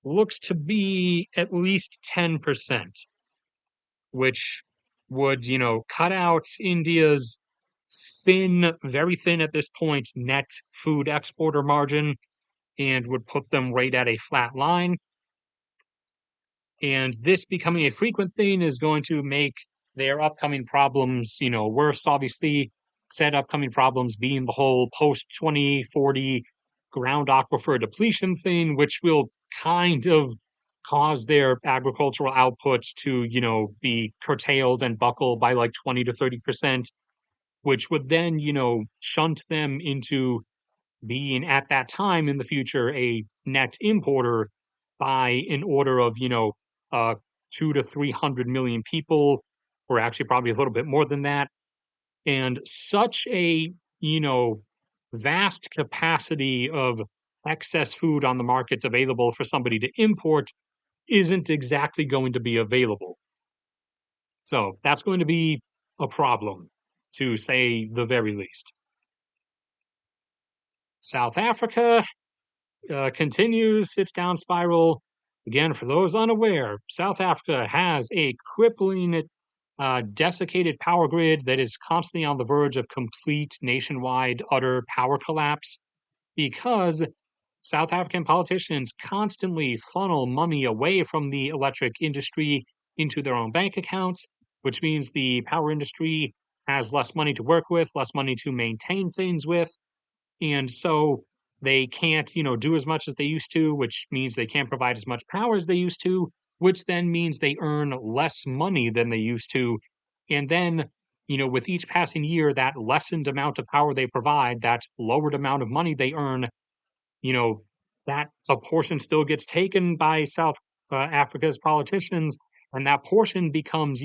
looks to be at least 10%, which would, cut out India's thin, very thin at this point, net food exporter margin, and would put them right at a flat line. And this becoming a frequent thing is going to make their upcoming problems, worse. Obviously, said upcoming problems being the whole post 2040 ground aquifer depletion thing, which will kind of cause their agricultural outputs to, be curtailed and buckle by like 20 to 30%, which would then, shunt them into being at that time in the future a net importer by an order of, uh, 2 to 300 million people, or actually probably a little bit more than that. And such a, you know, vast capacity of excess food on the market available for somebody to import isn't exactly going to be available. So that's going to be a problem, to say the very least. South Africa continues its down spiral. Again, for those unaware, South Africa has a crippling, desiccated power grid that is constantly on the verge of complete nationwide utter power collapse because South African politicians constantly funnel money away from the electric industry into their own bank accounts, which means the power industry has less money to work with, less money to maintain things with, and so they can't, do as much as they used to, which means they can't provide as much power as they used to, which then means they earn less money than they used to. And then, with each passing year, that lessened amount of power they provide, that lowered amount of money they earn, you know, that a portion still gets taken by South Africa's politicians, and that portion becomes,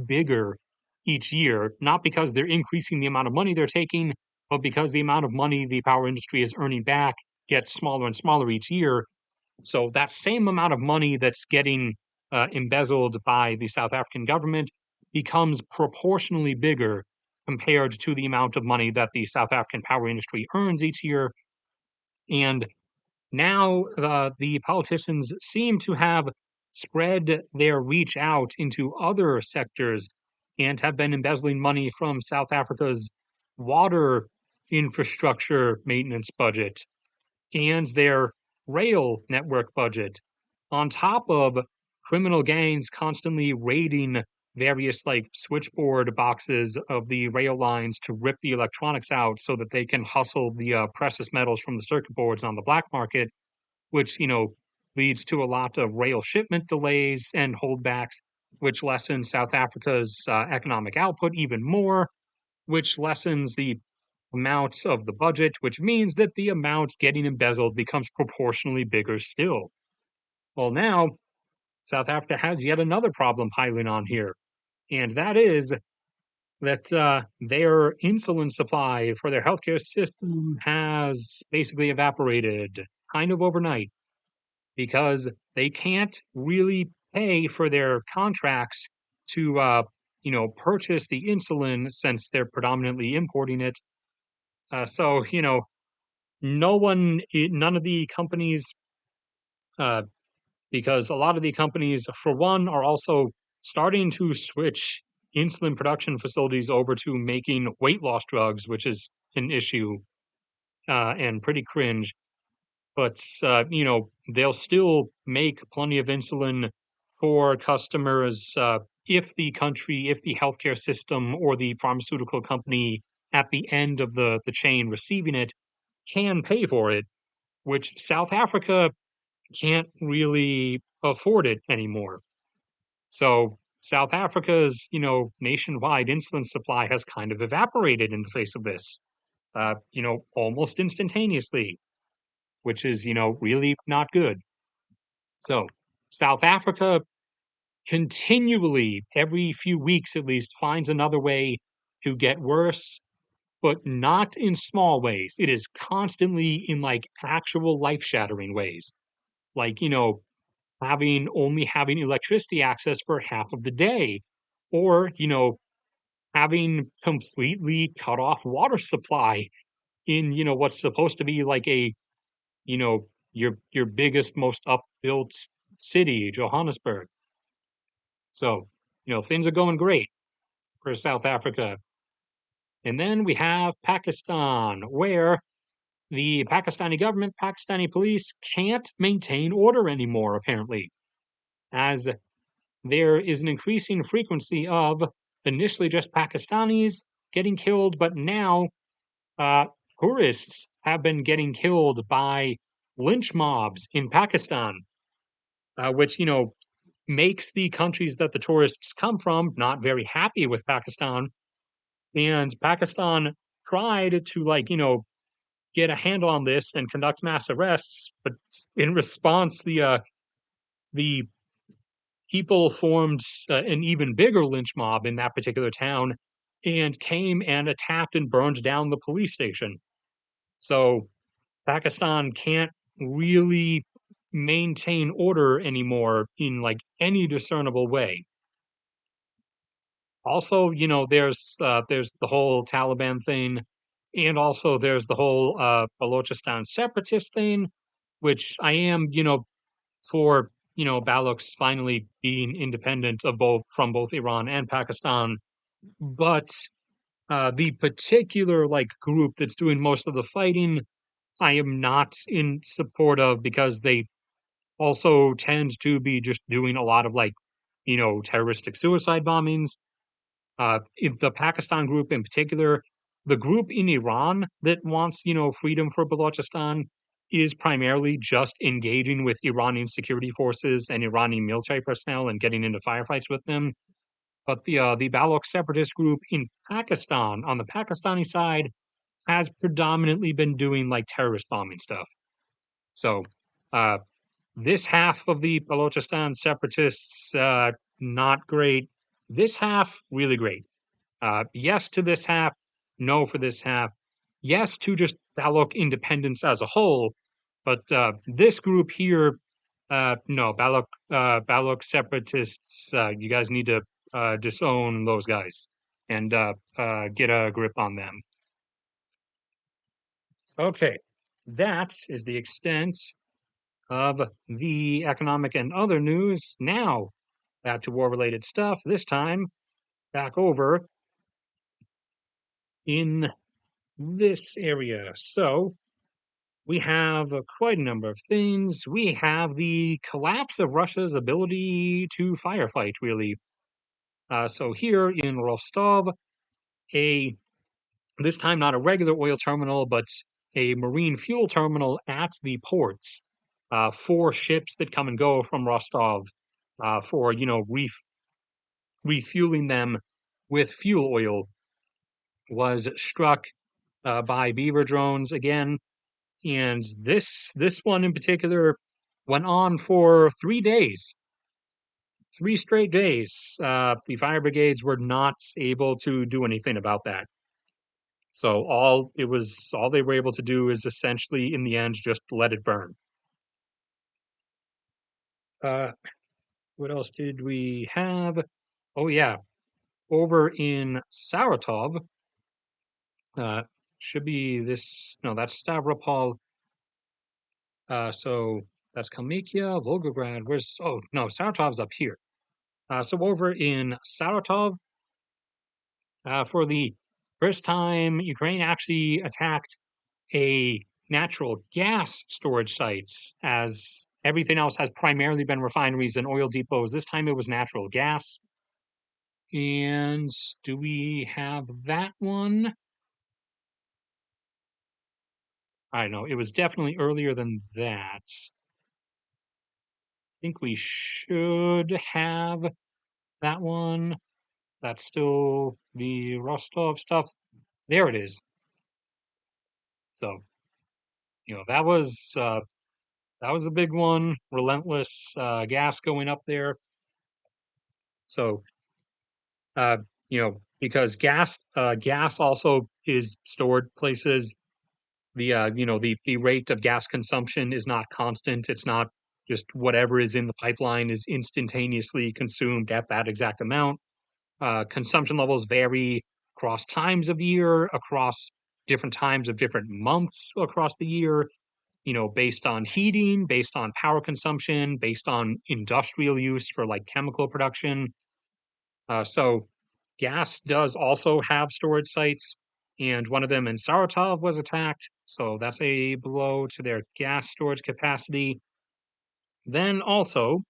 bigger each year, not because they're increasing the amount of money they're taking, but because the amount of money the power industry is earning back gets smaller and smaller each year. So that same amount of money that's getting embezzled by the South African government becomes proportionally bigger compared to the amount of money that the South African power industry earns each year. And now the politicians seem to have spread their reach out into other sectors and have been embezzling money from South Africa's water infrastructure maintenance budget and their rail network budget, on top of criminal gangs constantly raiding various like switchboard boxes of the rail lines to rip the electronics out so that they can hustle the precious metals from the circuit boards on the black market, which, leads to a lot of rail shipment delays and holdbacks, which lessens South Africa's economic output even more, which lessens the amount of the budget, which means that the amount getting embezzled becomes proportionally bigger still. Well, now South Africa has yet another problem piling on here, and that is that their insulin supply for their healthcare system has basically evaporated kind of overnight because they can't really pay for their contracts to, purchase the insulin since they're predominantly importing it. So, none of the companies, uh, because a lot of the companies, for one, are also starting to switch insulin production facilities over to making weight loss drugs, which is an issue and pretty cringe. But they'll still make plenty of insulin for customers if the healthcare system or the pharmaceutical company at the end of the chain receiving it can pay for it, which South Africa can't really afford it anymore. So South Africa's, nationwide insulin supply has kind of evaporated in the face of this, almost instantaneously, which is, really not good. So South Africa continually, every few weeks at least, finds another way to get worse, but not in small ways. It is constantly in like actual life shattering ways. Like, having electricity access for half of the day, or, having completely cut off water supply in, what's supposed to be like a, your biggest, most upbuilt city, Johannesburg. So, things are going great for South Africa. And then we have Pakistan, where the Pakistani government, Pakistani police can't maintain order anymore, apparently, as there is an increasing frequency of initially just Pakistanis getting killed, but now uh, tourists have been getting killed by lynch mobs in Pakistan, which, makes the countries that the tourists come from not very happy with Pakistan. And Pakistan tried to, get a handle on this and conduct mass arrests, but in response, the people formed an even bigger lynch mob in that particular town and came and attacked and burned down the police station. So Pakistan can't really maintain order anymore in like any discernible way. Also, there's the whole Taliban thing, and also there's the whole Balochistan separatist thing, which I am, for Balochs finally being independent of both from both Iran and Pakistan. But the particular like group that's doing most of the fighting, I am not in support of because they also tend to be just doing a lot of terroristic suicide bombings. In the Pakistan group in particular, the group in Iran that wants, freedom for Balochistan is primarily just engaging with Iranian security forces and Iranian military personnel and getting into firefights with them. But the Baloch separatist group in Pakistan, on the Pakistani side, has predominantly been doing like terrorist bombing stuff. So uh, this half of the Balochistan separatists, not great. This half, really great. Yes to this half, no for this half. Yes to just Baloch independence as a whole, but this group here, no, Baloch separatists. You guys need to disown those guys and get a grip on them. Okay, that is the extent of the economic and other news. Now, back to war-related stuff. This time, back over in this area. So we have quite a number of things. We have the collapse of Russia's ability to firefight, really. So here in Rostov, a this time not a regular oil terminal, but a marine fuel terminal at the ports for ships that come and go from Rostov for refueling them with fuel oil was struck by beaver drones again. And this one in particular went on for 3 days, 3 straight days. The fire brigades were not able to do anything about that. So all they were able to do is essentially, in the end, just let it burn. Uh, what else did we have? Oh yeah, over in Saratov, uh, should be this. No, that's Stavropol. So that's Kalmykia, Volgograd. Where's? Oh no, Saratov's up here. So over in Saratov, for the first time, Ukraine actually attacked a natural gas storage site, as everything else has primarily been refineries and oil depots. This time it was natural gas. And do we have that one? I don't know. It was definitely earlier than that. I think we should have that one. That's still the Rostov stuff. There it is. So, that was a big one. Relentless gas going up there. So, because gas also is stored places. The rate of gas consumption is not constant. It's not just whatever is in the pipeline is instantaneously consumed at that exact amount. Consumption levels vary across times of year, across different times of different months across the year, based on heating, based on power consumption, based on industrial use for like chemical production. So gas does also have storage sites. and one of them in Saratov was attacked. So that's a blow to their gas storage capacity. Then also,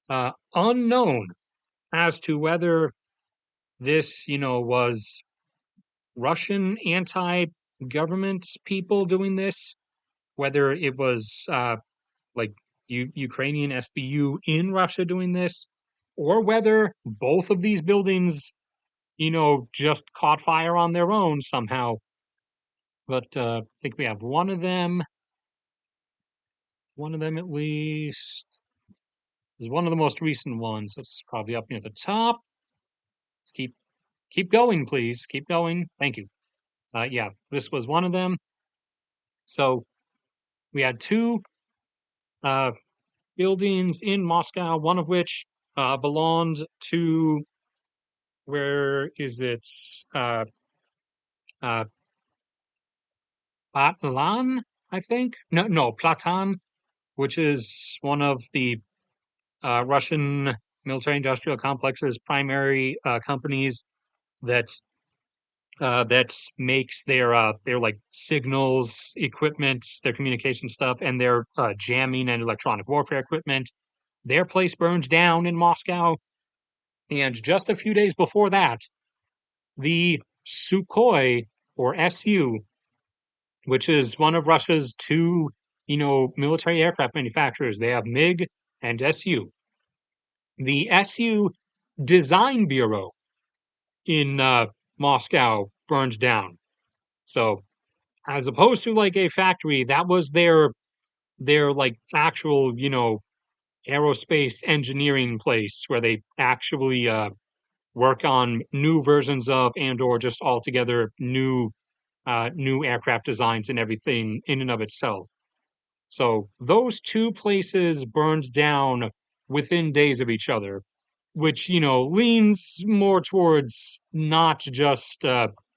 unknown as to whether this, was Russian anti-government people doing this, whether it was like Ukrainian SBU in Russia doing this, or whether both of these buildings, just caught fire on their own somehow. But I think we have one of them at least is one of the most recent ones. It's probably up near the top. Let's keep going, please. Keep going. Thank you. Yeah, this was one of them. So we had two uh, buildings in Moscow, one of which belonged to, where is it? Uh, uh, Platlan, I think. No, Platan, which is one of the Russian military-industrial complex's primary companies that that makes their like signals equipment, their communication stuff, and their jamming and electronic warfare equipment. Their place burned down in Moscow, and just a few days before that, the Sukhoi or Su, which is one of Russia's two, military aircraft manufacturers. They have MiG and Su. The Su Design Bureau in Moscow burned down. So, as opposed to like a factory, that was their like actual, aerospace engineering place where they actually work on new versions of and or just altogether new aircraft designs and everything in and of itself. So those two places burned down within days of each other, which, leans more towards not just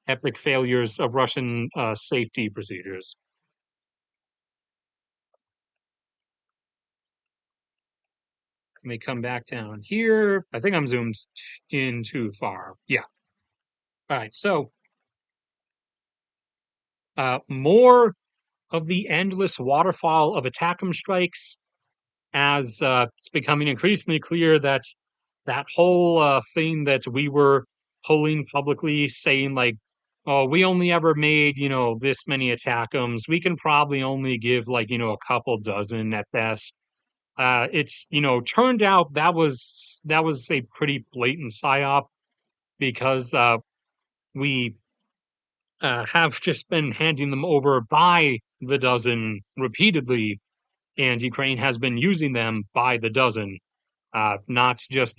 epic failures of Russian safety procedures. Let me come back down here. I think I'm zoomed in too far. Yeah. All right. So, more of the endless waterfall of ATACMS strikes as it's becoming increasingly clear that that whole thing that we were pulling publicly saying like, oh, we only ever made, this many ATACMS. We can probably only give like, a couple dozen at best. It's, turned out that was a pretty blatant psyop because we have just been handing them over by the dozen repeatedly, and Ukraine has been using them by the dozen, not just,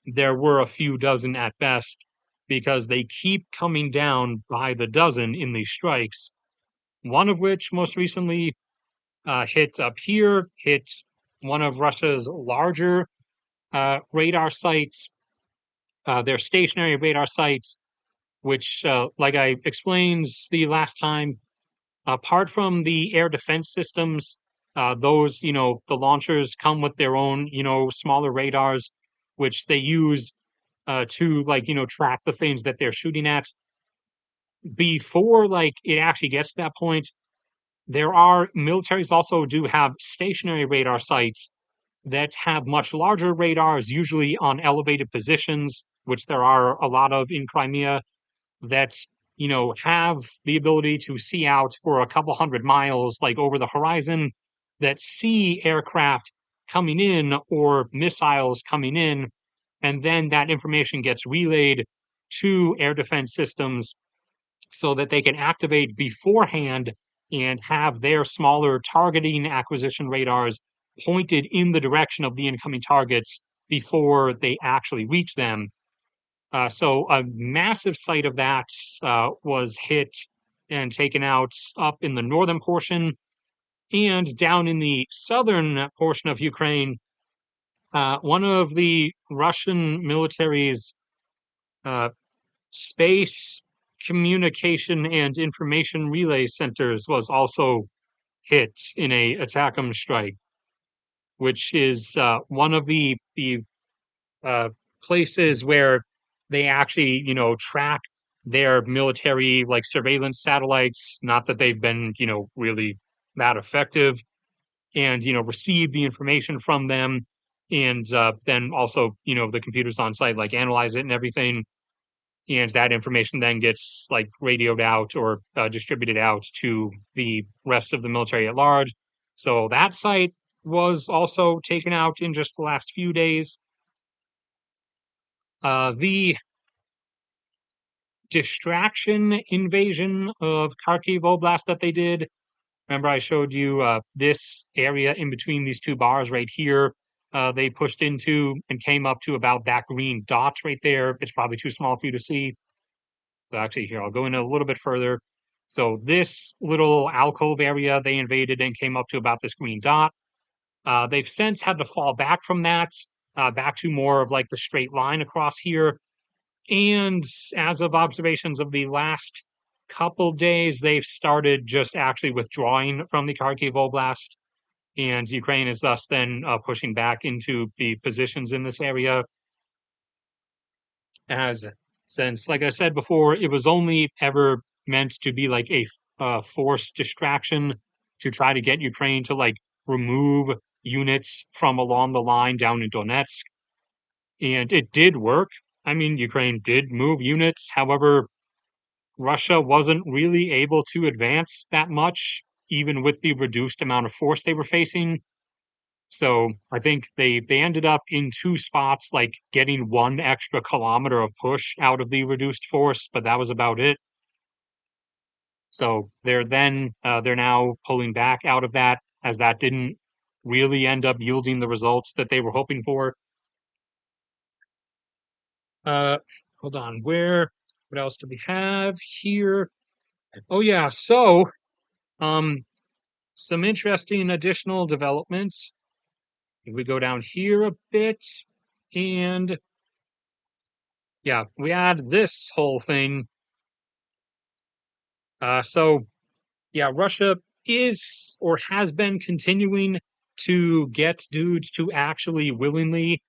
there were a few dozen at best, because they keep coming down by the dozen in these strikes. One of which most recently hit up here, hit one of Russia's larger radar sites, their stationary radar sites, which, like I explained the last time, apart from the air defense systems, those, the launchers come with their own, smaller radars, which they use to, like, track the things that they're shooting at. Before, like, it actually gets to that point, there are militaries also do have stationary radar sites that have much larger radars, usually on elevated positions, which there are a lot of in Crimea, that have the ability to see out for a couple hundred miles, like over the horizon, that see aircraft coming in or missiles coming in, and then that information gets relayed to air defense systems so that they can activate beforehand and have their smaller targeting acquisition radars pointed in the direction of the incoming targets before they actually reach them. So a massive site of that was hit and taken out up in the northern portion, and down in the southern portion of Ukraine. One of the Russian military's uh, space communication and information relay centers was also hit in a ATACMS strike, which is one of the uh, places where they actually, track their military like surveillance satellites. Not that they've been, really that effective, and receive the information from them, and then also the computers on site like analyze it and everything, and that information then gets like radioed out or distributed out to the rest of the military at large. So that site was also taken out in just the last few days. The distraction invasion of Kharkiv Oblast that they did. Remember, I showed you this area in between these two bars right here. They pushed into and came up to about that green dot right there. It's probably too small for you to see. So actually, here, I'll go in a little bit further. So this little alcove area, they invaded and came up to about this green dot. They've since had to fall back from that, back to more of like the straight line across here. And as of observations of the last couple days, they've started just actually withdrawing from the Kharkiv Oblast, and Ukraine is thus then pushing back into the positions in this area. As since, like I said before, it was only ever meant to be like a forced distraction to try to get Ukraine to like remove units from along the line down in Donetsk, and it did work. I mean, Ukraine did move units. However, Russia wasn't really able to advance that much, even with the reduced amount of force they were facing. So I think they ended up in two spots, like getting 1 extra kilometer of push out of the reduced force, but that was about it. So they're now pulling back out of that, as that didn't really end up yielding the results that they were hoping for. Uh, Hold on, what else do we have here? Oh yeah, so um, some interesting additional developments. If we go down here a bit, and yeah, we add this whole thing. So yeah, Russia is or has been continuing to get dudes to actually willingly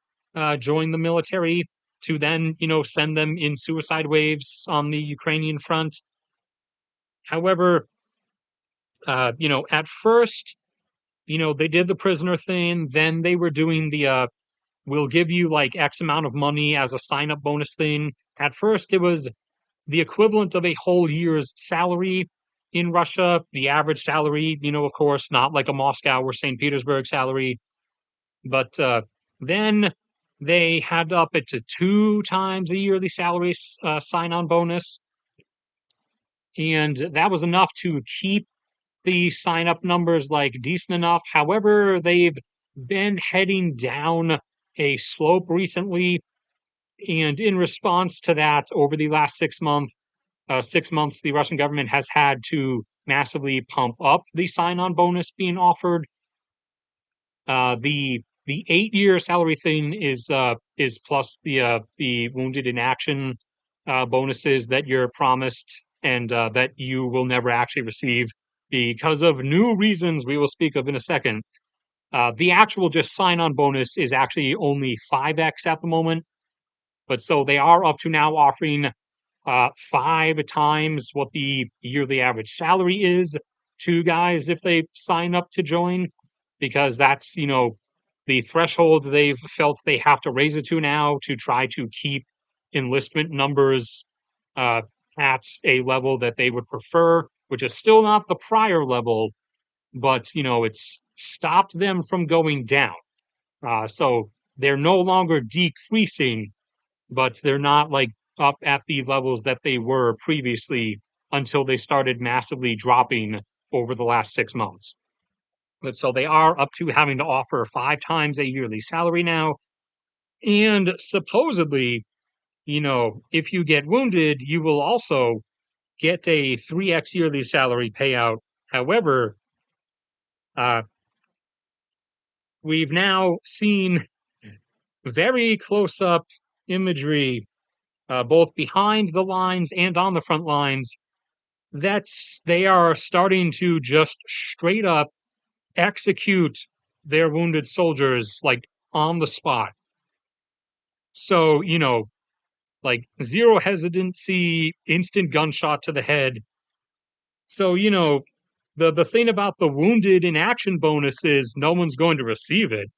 join the military, to then send them in suicide waves on the Ukrainian front. However, at first, they did the prisoner thing. Then they were doing the we'll give you like X amount of money as a sign up bonus thing. At first, it was the equivalent of a whole year's salary in Russia. The average salary, of course, not like a Moscow or St. Petersburg salary, but then they had up it to 2 times a yearly salary sign on bonus. And that was enough to keep the sign up numbers like decent enough. However, they've been heading down a slope recently, and in response to that, over the last 6 months, the Russian government has had to massively pump up the sign-on bonus being offered. The 8-year salary thing is plus the wounded in action bonuses that you're promised, and that you will never actually receive because of new reasons we will speak of in a second. The actual just sign-on bonus is actually only 5x at the moment, but so they are up to now offering 5 times what the yearly average salary is to guys if they sign up to join, because that's the threshold they've felt they have to raise it to now to try to keep enlistment numbers uh, at a level that they would prefer, which is still not the prior level, but it's stopped them from going down. So they're no longer decreasing, but they're not like up at the levels that they were previously until they started massively dropping over the last 6 months. But so they are up to having to offer 5 times a yearly salary now. And supposedly, if you get wounded, you will also get a 3x yearly salary payout. However, uh, we've now seen very close up imagery, both behind the lines and on the front lines, they are starting to just straight up execute their wounded soldiers like on the spot. So, like zero hesitancy, instant gunshot to the head. So, the thing about the wounded in action bonus is no one's going to receive it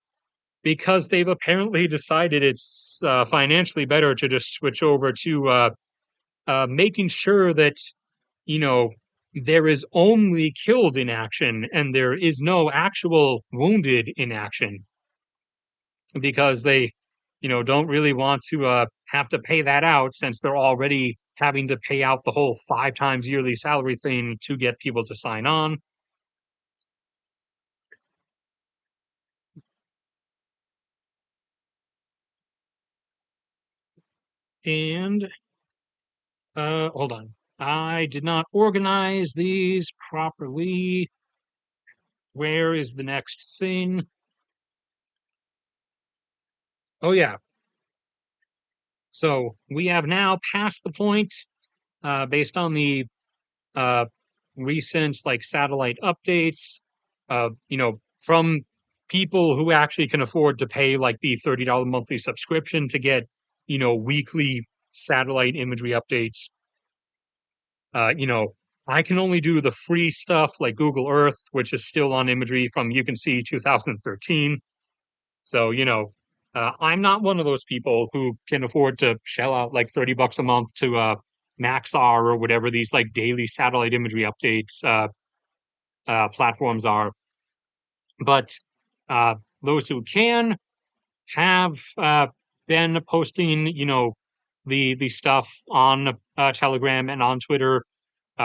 because they've apparently decided it's financially better to just switch over to making sure that, you know, there is only killed in action and there is no actual wounded in action because they, don't really want to have to pay that out since they're already having to pay out the whole 5 times yearly salary thing to get people to sign on. And hold on. I did not organize these properly. Where is the next thing? Oh, yeah. So we have now passed the point, based on the uh, recent like satellite updates, from people who actually can afford to pay like the $30 monthly subscription to get, weekly satellite imagery updates. You know, I can only do the free stuff like Google Earth, which is still on imagery from you can see 2013. So, I'm not one of those people who can afford to shell out like $30 a month to Maxar or whatever these like daily satellite imagery updates platforms are. But those who can have been posting, the stuff on Telegram and on Twitter,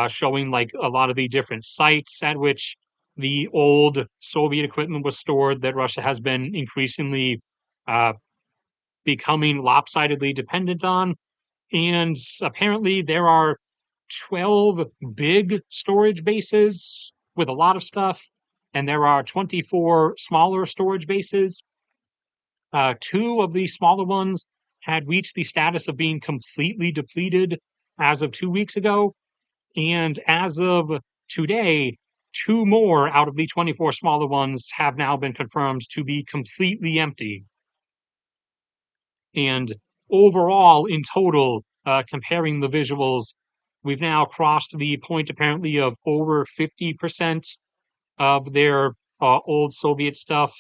showing like a lot of the different sites at which the old Soviet equipment was stored that Russia has been increasingly uh, becoming lopsidedly dependent on. And apparently, there are 12 big storage bases with a lot of stuff, and there are 24 smaller storage bases. Two of the smaller ones had reached the status of being completely depleted as of 2 weeks ago. And as of today, two more out of the 24 smaller ones have now been confirmed to be completely empty. And overall, in total, comparing the visuals, we've now crossed the point apparently of over 50% of their old Soviet stuff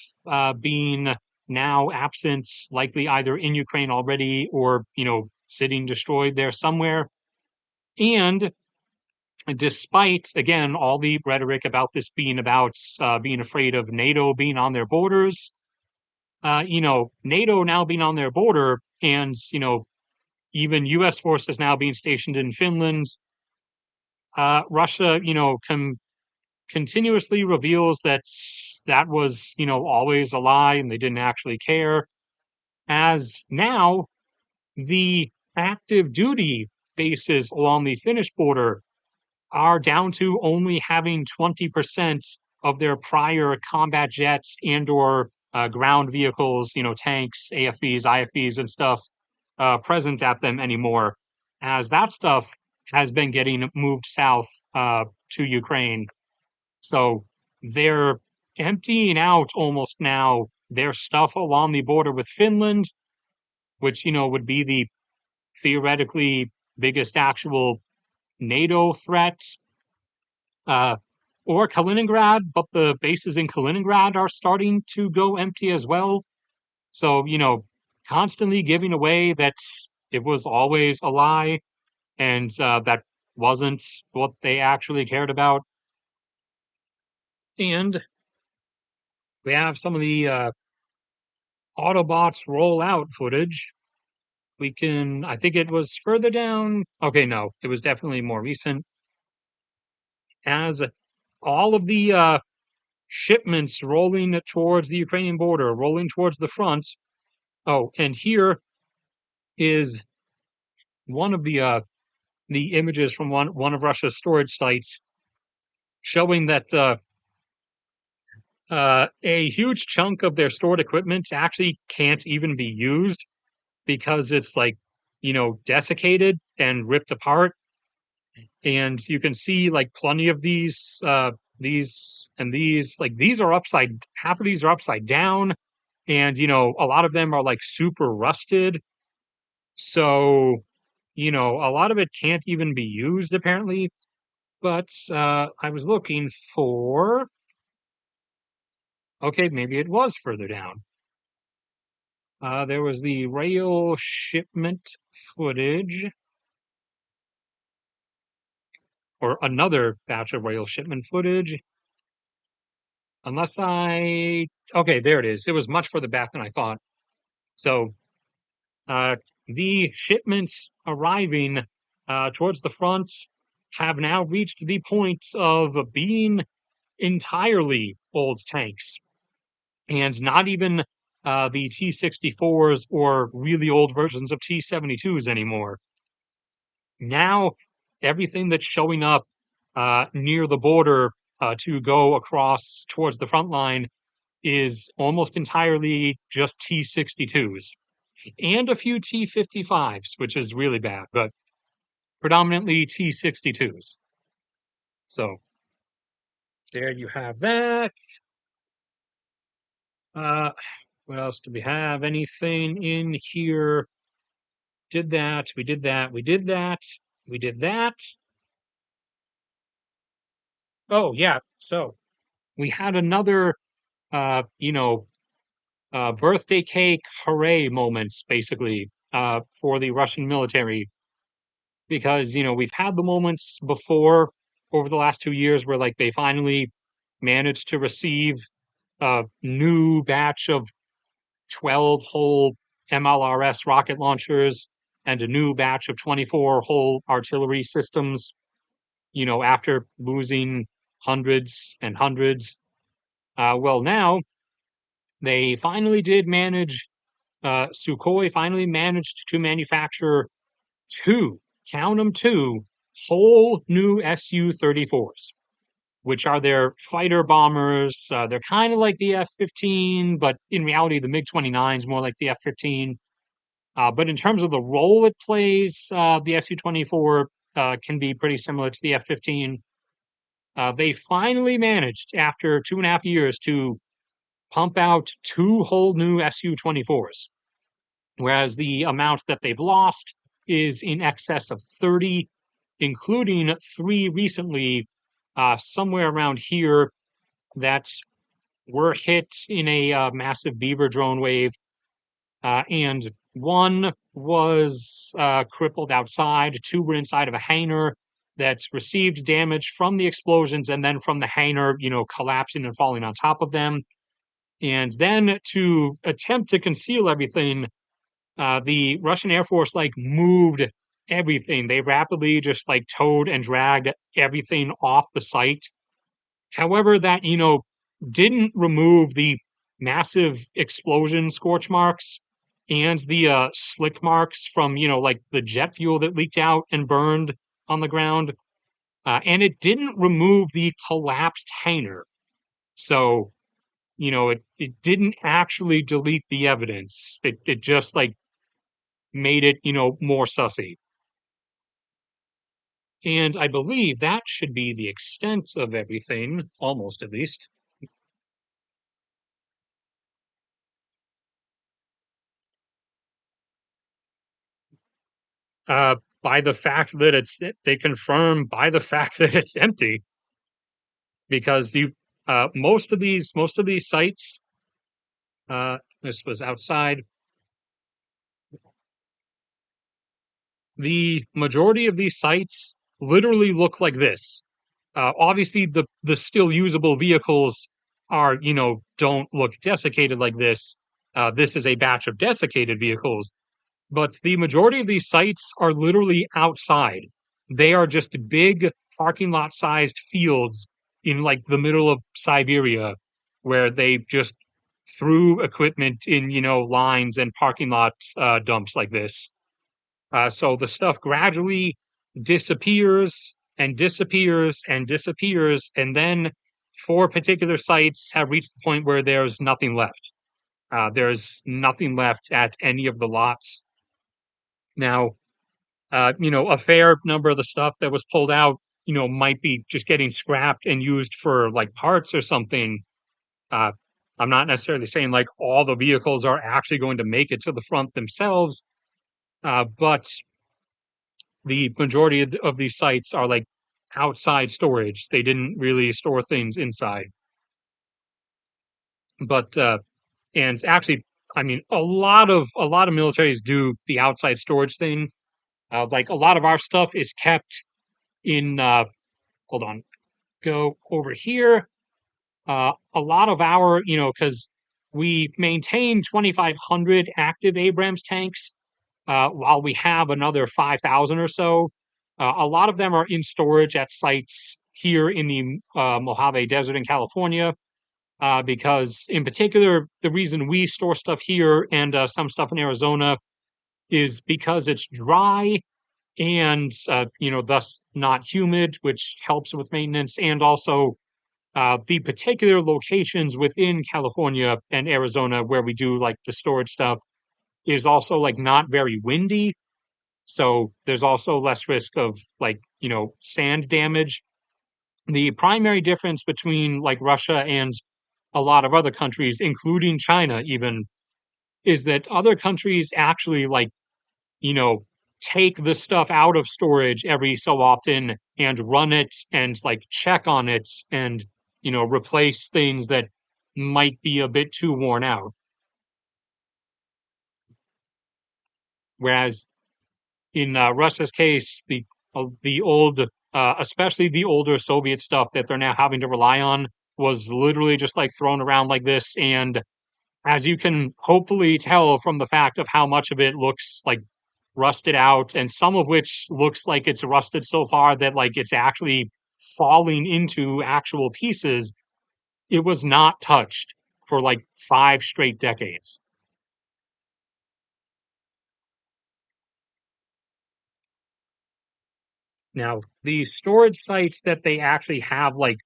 being now absent, likely either in Ukraine already or, sitting destroyed there somewhere. And despite, again, all the rhetoric about this being about being afraid of NATO being on their borders, NATO now being on their border and, even U.S. forces now being stationed in Finland, Russia, continuously reveals that that was, always a lie and they didn't actually care. As now, the active duty bases along the Finnish border are down to only having 20% of their prior combat jets and or ground vehicles, tanks, AFVs, IFVs, and stuff present at them anymore, as that stuff has been getting moved south to Ukraine. So they're emptying out almost now their stuff along the border with Finland, which, would be the theoretically biggest actual NATO threat, uh, or Kaliningrad, but the bases in Kaliningrad are starting to go empty as well. So, constantly giving away that it was always a lie and that wasn't what they actually cared about. And we have some of the Autobots rollout footage. I think it was further down. Okay, no, it was definitely more recent. As all of the shipments rolling towards the Ukrainian border, rolling towards the front. Oh, and here is one of the images from one of Russia's storage sites showing that a huge chunk of their stored equipment actually can't even be used because it's like, desiccated and ripped apart. And you can see like plenty of these and these, like these are half of these are upside down. And, a lot of them are like super rusted. So, a lot of it can't even be used apparently. But I was looking for, okay, maybe it was further down. There was the rail shipment footage, or another batch of rail shipment footage. Unless okay, there it is. It was much further back than I thought. So, uh, the shipments arriving towards the front have now reached the point of being entirely old tanks, and not even the T-64s or really old versions of T-72s anymore. Now, everything that's showing up near the border to go across towards the front line is almost entirely just T-62s and a few T-55s, which is really bad, but predominantly T-62s. So there you have that. Uh, what else do we have? Anything in here? Did that. We did that. We did that. We did that. Oh, yeah. So we had another, birthday cake hooray moments, basically, for the Russian military. Because, we've had the moments before over the last 2 years where, like, they finally managed to receive a new batch of 12 whole MLRS rocket launchers and a new batch of 24 whole artillery systems, after losing hundreds and hundreds. Well, now they finally did manage, Sukhoi finally managed to manufacture two, count them two, whole new Su-34s, which are their fighter bombers. They're kind of like the F-15, but in reality, the MiG-29 is more like the F-15. But in terms of the role it plays, the Su-24 can be pretty similar to the F-15. They finally managed, after 2.5 years, to pump out two whole new Su-24s, whereas the amount that they've lost is in excess of 30, including three recently, somewhere around here, that were hit in a massive beaver drone wave. And one was crippled outside, two were inside of a hangar that received damage from the explosions and then from the hangar, collapsing and falling on top of them. And then, to attempt to conceal everything, the Russian Air Force moved everything. They rapidly just towed and dragged everything off the site. However, that didn't remove the massive explosion scorch marks and the slick marks from the jet fuel that leaked out and burned on the ground, and it didn't remove the collapsed hangar. So it didn't actually delete the evidence. It just made it, more sussy. And I believe that should be the extent of everything, almost at least. By the fact that they confirm by the fact that it's empty, because most of these sites, this was outside. The majority of these sites literally look like this. Obviously, the still usable vehicles are, don't look desiccated like this. This is a batch of desiccated vehicles, but the majority of these sites are literally outside. They are just big parking lot sized fields in the middle of Siberia, where they just threw equipment in, lines and parking lot dumps like this. So the stuff gradually disappears and disappears and disappears, and then four particular sites have reached the point where there's nothing left. There's nothing left at any of the lots. Now, a fair number of the stuff that was pulled out, might be just getting scrapped and used for parts or something. Uh, I'm not necessarily saying all the vehicles are actually going to make it to the front themselves, but the majority of these sites are like outside storage. They didn't really store things inside. But and actually, I mean, a lot of militaries do the outside storage thing. Like a lot of our stuff is kept in. Hold on, go over here. A lot of our, because we maintain 2,500 active Abrams tanks, while we have another 5,000 or so. A lot of them are in storage at sites here in the Mojave Desert in California, because, in particular, the reason we store stuff here and some stuff in Arizona is because it's dry and, thus not humid, which helps with maintenance, and also the particular locations within California and Arizona where we do like the storage stuff is also like not very windy. So there's also less risk of like, sand damage. The primary difference between like Russia and a lot of other countries, including China, even, is that other countries actually like, you know, take the stuff out of storage every so often and run it and like check on it and, replace things that might be a bit too worn out. Whereas in Russia's case, the old, especially the older Soviet stuff that they're now having to rely on, was literally just like thrown around like this. And as you can hopefully tell from the fact of how much of it looks like rusted out, and some of which looks like it's rusted so far that like it's actually falling into actual pieces, it was not touched for like 5 straight decades. Now, the storage sites that they actually have like,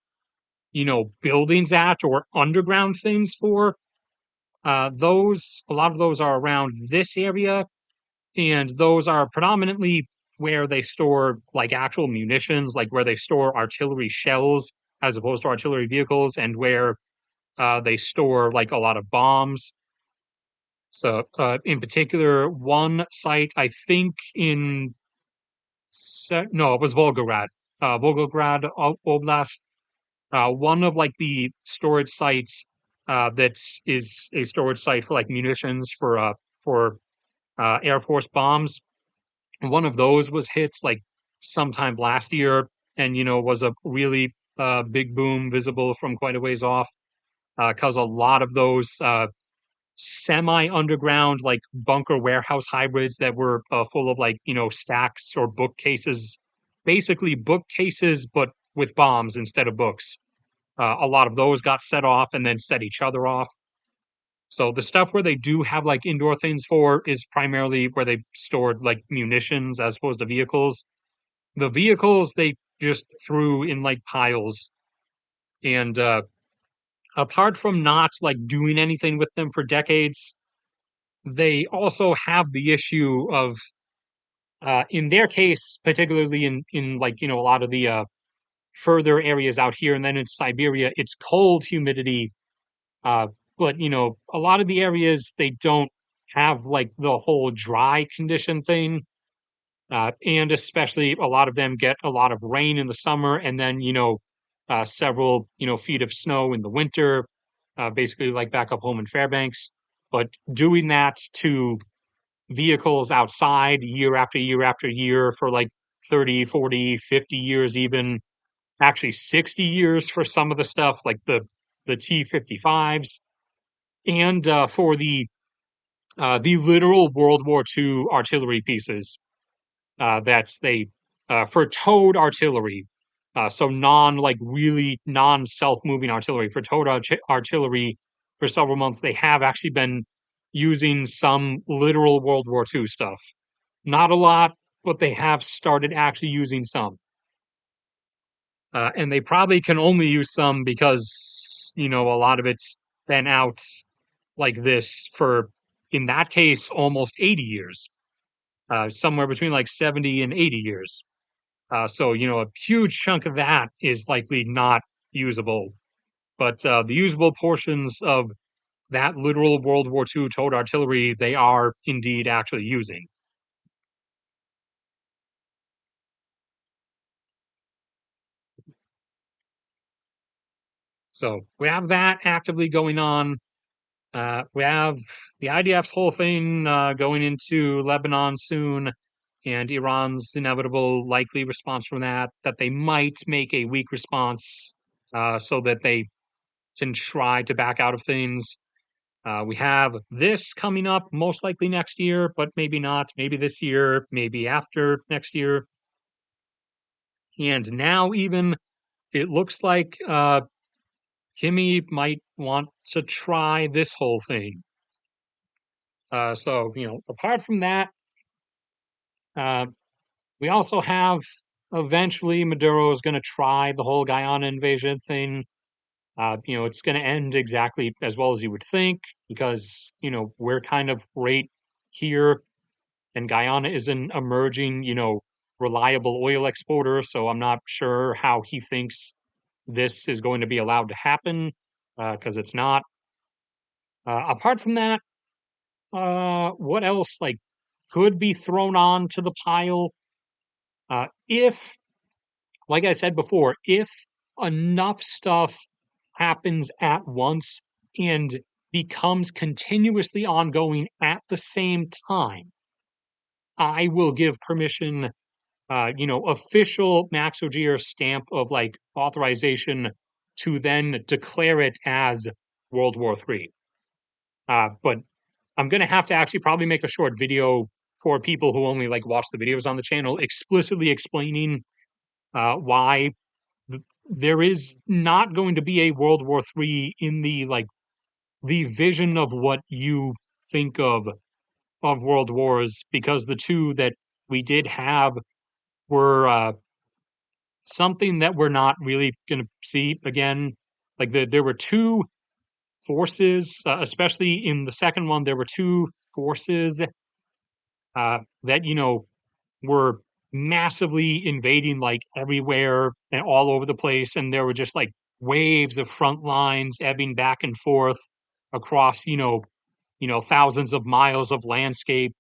buildings at or underground things for, a lot of those are around this area, and those are predominantly where they store like actual munitions, like where they store artillery shells as opposed to artillery vehicles, and where they store like a lot of bombs. So, in particular, one site I think in no, it was Volgograd, Volgograd Oblast. One of like the storage sites that is a storage site for like munitions for Air Force bombs. One of those was hit like sometime last year, and was a really big boom visible from quite a ways off, because a lot of those semi underground like bunker warehouse hybrids that were full of like stacks or bookcases, basically bookcases but with bombs instead of books. A lot of those got set off and then set each other off. So the stuff where they do have like indoor things for is primarily where they stored like munitions as opposed to vehicles. The vehicles they just threw in like piles, and apart from not like doing anything with them for decades, they also have the issue of, in their case, particularly in like a lot of the further areas out here, and then in Siberia, it's cold humidity. Uh, but a lot of the areas they don't have like the whole dry condition thing. And especially a lot of them get a lot of rain in the summer, and then several feet of snow in the winter, basically like back up home in Fairbanks. But doing that to vehicles outside year after year after year for like 30, 40, 50 years, even actually 60 years for some of the stuff like the T-55s, and for the literal World War II artillery pieces, that's they for towed artillery, so non like really non self-moving artillery, for towed artillery for several months they have actually been using some literal World War II stuff. Not a lot, but they have started actually using some. And they probably can only use some because, a lot of it's been out like this for, in that case, almost 80 years, somewhere between like 70 and 80 years. So, a huge chunk of that is likely not usable. But the usable portions of that literal World War II towed artillery, they are indeed actually using. So we have that actively going on. We have the IDF's whole thing going into Lebanon soon, and Iran's inevitable likely response from that, that they might make a weak response so that they can try to back out of things. We have this coming up most likely next year, but maybe not. Maybe this year, maybe after next year. And now, even it looks like Kimmy might want to try this whole thing. So, apart from that, uh, we also have eventually Maduro is going to try the whole Guyana invasion thing. It's going to end exactly as well as you would think because, we're kind of right here and Guyana is an emerging, reliable oil exporter. So I'm not sure how he thinks this is going to be allowed to happen because it's not. Apart from that, what else like could be thrown on to the pile? If, like I said before, if enough stuff happens at once and becomes continuously ongoing at the same time, I will give permission, official Max Ogier stamp of like authorization to then declare it as World War III. But I'm gonna have to actually probably make a short video for people who only like watch the videos on the channel, explicitly explaining why there is not going to be a World War III in the like the vision of what you think of world wars, because the two that we did have were something that we're not really going to see again. Like there were two forces, especially in the second one, there were two forces that were massively invading like everywhere and all over the place, and there were just like waves of front lines ebbing back and forth across thousands of miles of landscape.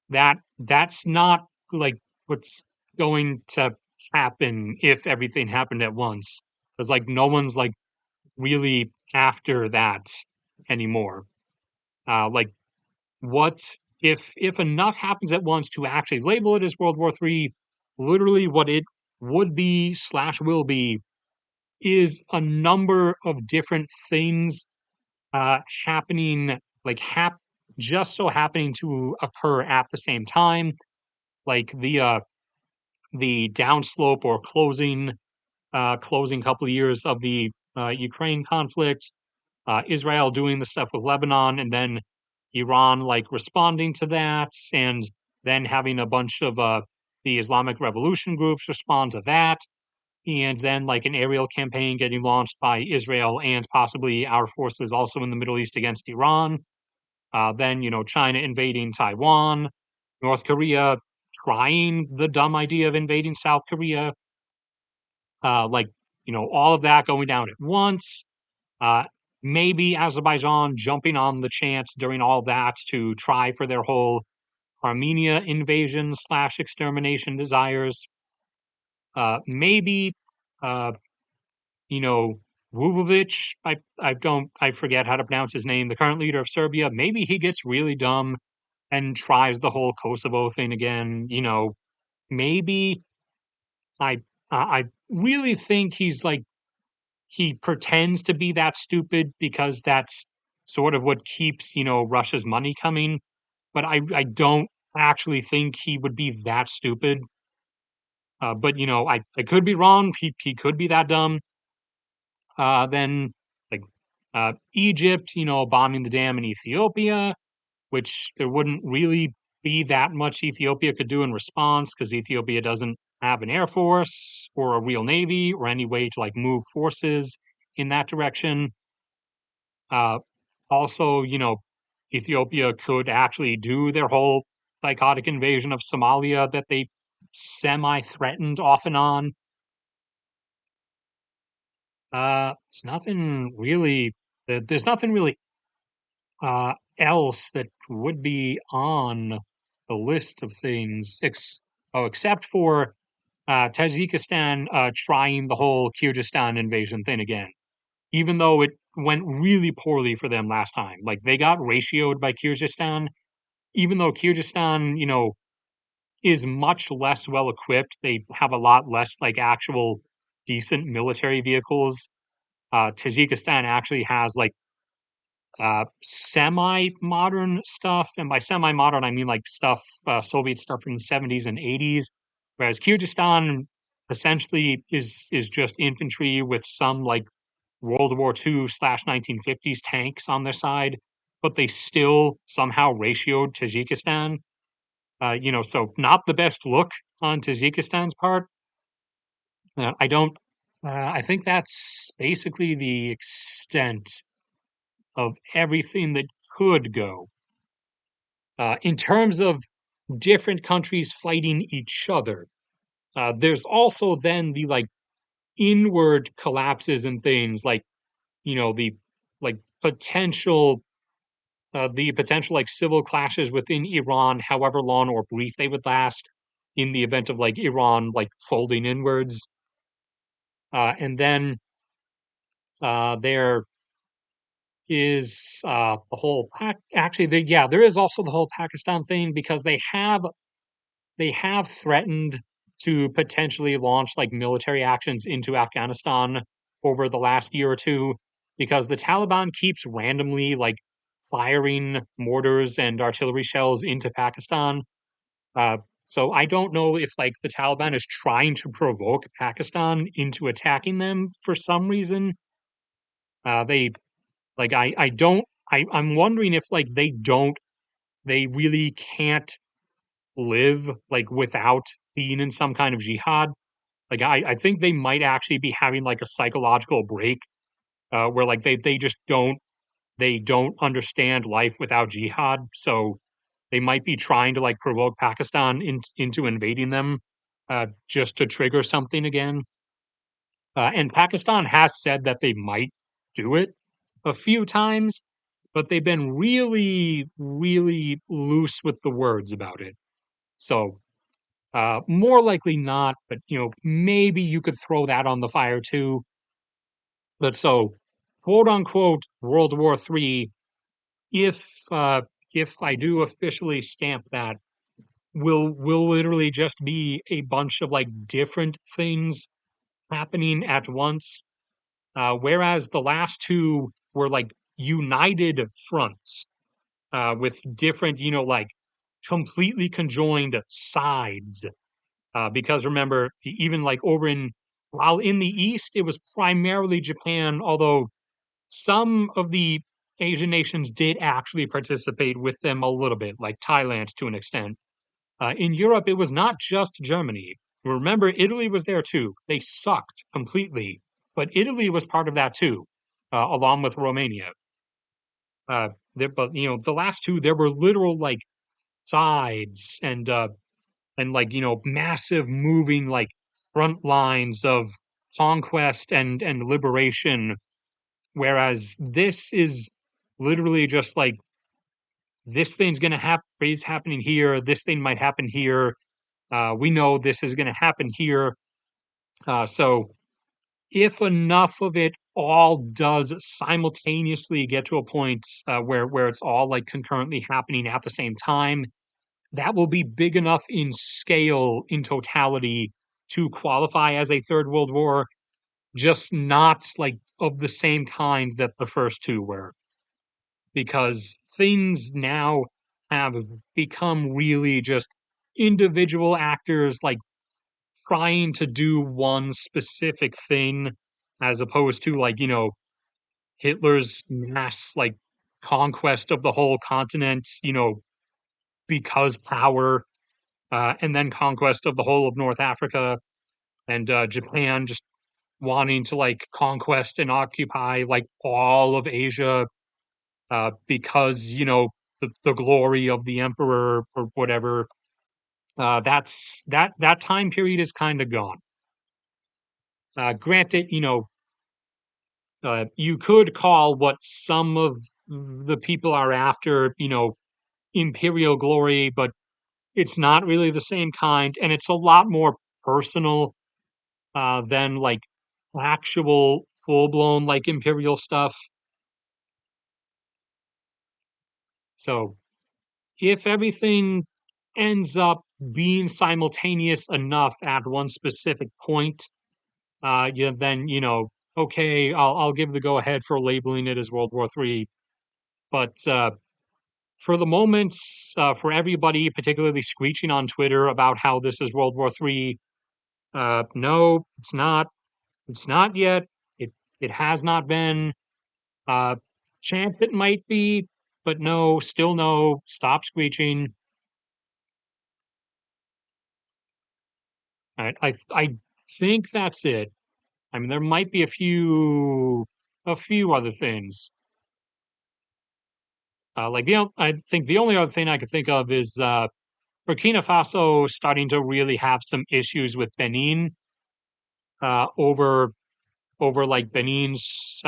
That's not like what's going to happen if everything happened at once. Because like no one's like really after that anymore. Like what if enough happens at once to actually label it as World War III, literally what it would be slash will be is a number of different things happening like just so happening to occur at the same time, like the downslope or closing couple of years of the Ukraine conflict, Israel doing the stuff with Lebanon, and then Iran like responding to that, and then having a bunch of the Islamic Revolution groups respond to that, and then like an aerial campaign getting launched by Israel and possibly our forces also in the Middle East against Iran. Then China invading Taiwan, North Korea trying the dumb idea of invading South Korea, like all of that going down at once. Uh, Maybe Azerbaijan jumping on the chance during all that to try for their whole Armenia invasion slash extermination desires. Maybe, uh, you know, Vujovic, I forget how to pronounce his name, the current leader of Serbia. Maybe he gets really dumb and tries the whole Kosovo thing again. Maybe I I really think he's like he pretends to be that stupid because that's sort of what keeps, Russia's money coming. But I don't actually think he would be that stupid. But I could be wrong. He could be that dumb. Then like Egypt, bombing the dam in Ethiopia, which there wouldn't really be that much Ethiopia could do in response because Ethiopia doesn't have an air force or a real navy or any way to like move forces in that direction. Uh, Also, Ethiopia could actually do their whole psychotic invasion of Somalia that they semi-threatened off and on. It's nothing really. There's nothing really else that would be on the list of things, except for Tajikistan trying the whole Kyrgyzstan invasion thing again. even though it went really poorly for them last time. Like they got ratioed by Kyrgyzstan, even though Kyrgyzstan, is much less well equipped. They have a lot less like actual decent military vehicles. Tajikistan actually has like semi-modern stuff, and by semi-modern I mean like stuff, Soviet stuff from the 70s and 80s, whereas Kyrgyzstan essentially is just infantry with some like World War II slash 1950s tanks on their side, but they still somehow ratioed Tajikistan. So not the best look on Tajikistan's part. I don't. I think that's basically the extent of everything that could go. In terms of different countries fighting each other, there's also then the like inward collapses and things like the like potential like civil clashes within Iran, however long or brief they would last, in the event of like Iran like folding inwards, and then there is the whole actually there is also the whole Pakistan thing because they have threatened to potentially launch like military actions into Afghanistan over the last year or two because the Taliban keeps randomly like firing mortars and artillery shells into Pakistan. So I don't know if like the Taliban is trying to provoke Pakistan into attacking them for some reason. They like I don't I'm wondering if like they really can't live like without being in some kind of jihad. Like I think they might actually be having like a psychological break where like they just don't understand life without jihad. So they might be trying to like provoke Pakistan into invading them just to trigger something again. And Pakistan has said that they might do it a few times, but they've been really, really loose with the words about it. So more likely not, but maybe you could throw that on the fire too. But so, quote unquote, World War III, if if I do officially stamp that, will literally just be a bunch of like different things happening at once. Whereas the last two were like united fronts with different, like completely conjoined sides. Because remember, even like while in the East, it was primarily Japan, although some of the Asian nations did actually participate with them a little bit, like Thailand to an extent. In Europe, it was not just Germany. Remember, Italy was there too. They sucked completely, but Italy was part of that too, along with Romania. But the last two, there were literal like sides and like massive moving like front lines of conquest and liberation. Whereas this is literally just like this thing's gonna happen is happening here. This thing might happen here. We know this is going to happen here. So if enough of it all does simultaneously get to a point where it's all like concurrently happening at the same time, that will be big enough in scale in totality to qualify as a third world war, just not like of the same kind that the first two were, because things now have become really just individual actors like trying to do one specific thing as opposed to like Hitler's mass like conquest of the whole continent, because power, and then conquest of the whole of North Africa, and Japan just wanting to like conquest and occupy like all of Asia, because the glory of the emperor or whatever. That time period is kind of gone. Granted, you could call what some of the people are after, imperial glory, but it's not really the same kind, and it's a lot more personal than like actual full blown like imperial stuff. So if everything ends up being simultaneous enough at one specific point, yeah, then okay, I'll give the go ahead for labeling it as World War III. But for the moment, for everybody, particularly screeching on Twitter about how this is World War III, no, it's not. It's not yet. It has not been. Uh, Chance it might be, but no, still no. Stop screeching. I think that's it. I mean, there might be a few other things. I think the only other thing I could think of is Burkina Faso starting to really have some issues with Benin over like Benin's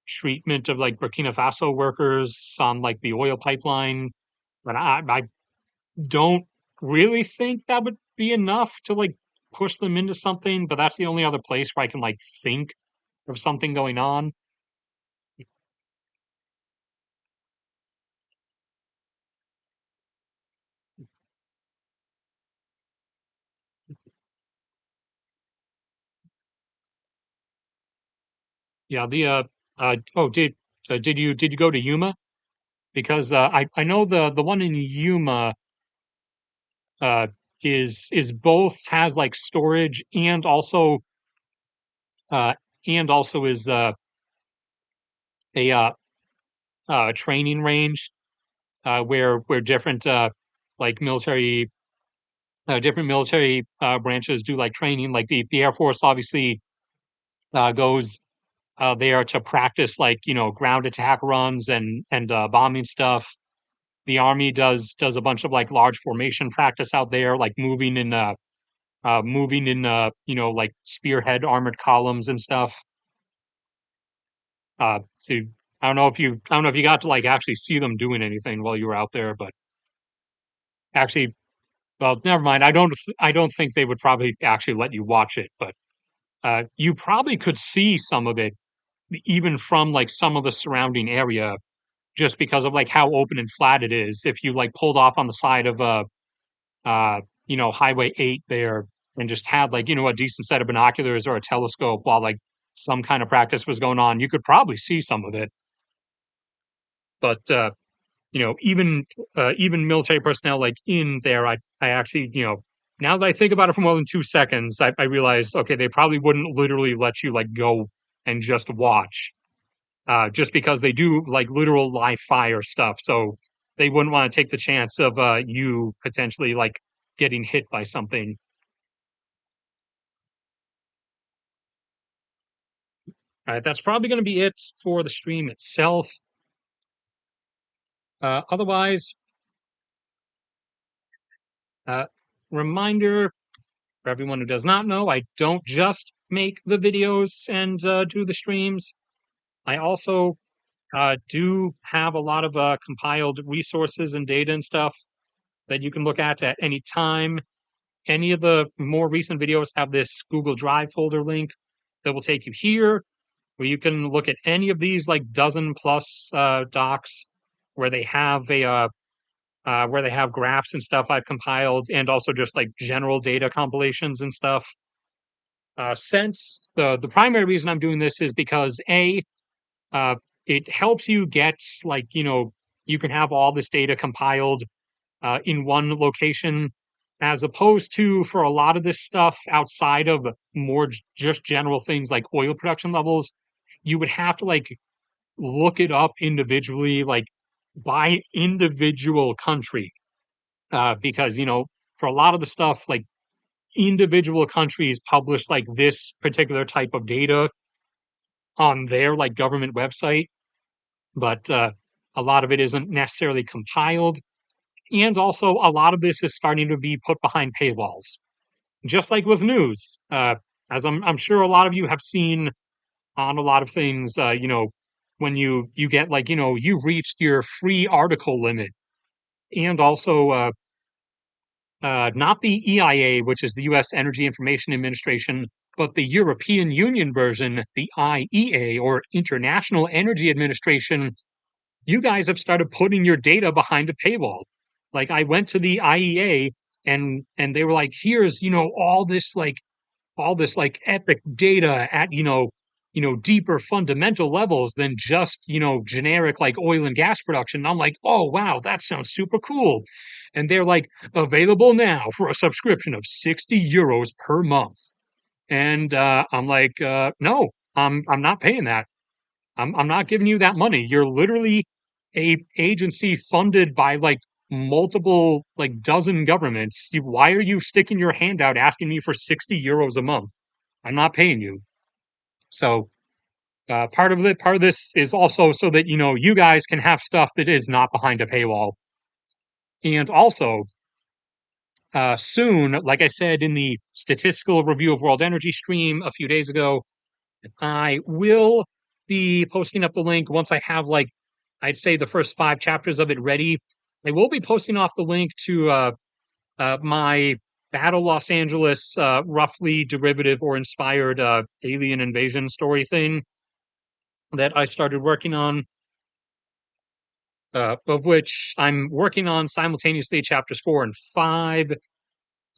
treatment of like Burkina Faso workers on like the oil pipeline. But I don't really think that would be enough to like push them into something. But that's the only other place where I can like think of something going on. Yeah, did you go to Yuma? Because I know the one in Yuma uh is both has like storage uh and also is a training range where like military different military branches do like training. Like the Air Force obviously goes there to practice like ground attack runs and bombing stuff. The Army does a bunch of like large formation practice out there, like moving in like spearhead armored columns and stuff. So I don't know if you got to like actually see them doing anything while you were out there, but actually, well, never mind. I don't think they would probably actually let you watch it, but you probably could see some of it even from like some of the surrounding area just because of like how open and flat it is. If you like pulled off on the side of Highway 8 there and just had like a decent set of binoculars or a telescope while like some kind of practice was going on, you could probably see some of it. But even military personnel like in there, I actually now that I think about it for more than 2 seconds, I realize okay, they probably wouldn't literally let you like go and just watch, just because they do like literal live fire stuff. So they wouldn't want to take the chance of you potentially like getting hit by something. All right, that's probably going to be it for the stream itself. Otherwise, uh, reminder for everyone who does not know, I don't just make the videos and do the streams. I also do have a lot of compiled resources and data and stuff that you can look at any time. Any of the more recent videos have this Google Drive folder link that will take you here, where you can look at any of these like dozen plus docs where they have where they have graphs and stuff I've compiled, and also just like general data compilations and stuff. Since the primary reason I'm doing this is because uh, it helps you get like you can have all this data compiled in one location, as opposed to for a lot of this stuff outside of more just general things like oil production levels, you would have to like look it up individually, like by individual country, because for a lot of the stuff, like individual countries publish like this particular type of data on their like government website, but a lot of it isn't necessarily compiled. And also, a lot of this is starting to be put behind paywalls, just like with news. As I'm sure a lot of you have seen on a lot of things, when you get like you've reached your free article limit, and also not the EIA, which is the U.S. Energy Information Administration, but the European Union version, the IEA, or International Energy Administration, you guys have started putting your data behind a paywall. Like I went to the IEA and they were like, here's, all this like epic data at, deeper fundamental levels than just, generic like oil and gas production. And I'm like, oh wow, that sounds super cool. And they're like, available now for a subscription of 60 euros per month. And I'm like, no, I'm not paying that. I'm not giving you that money. You're literally a agency funded by like multiple like dozen governments. Why are you sticking your hand out asking me for 60 euros a month? I'm not paying you. So part of this is also so that you guys can have stuff that is not behind a paywall. And also, soon, like I said in the statistical review of world energy stream a few days ago, I will be posting up the link once I have like I'd say the first 5 chapters of it ready. I will be posting off the link to my Battle Los Angeles roughly derivative or inspired alien invasion story thing that I started working on, of which I'm working on simultaneously chapters 4 and 5.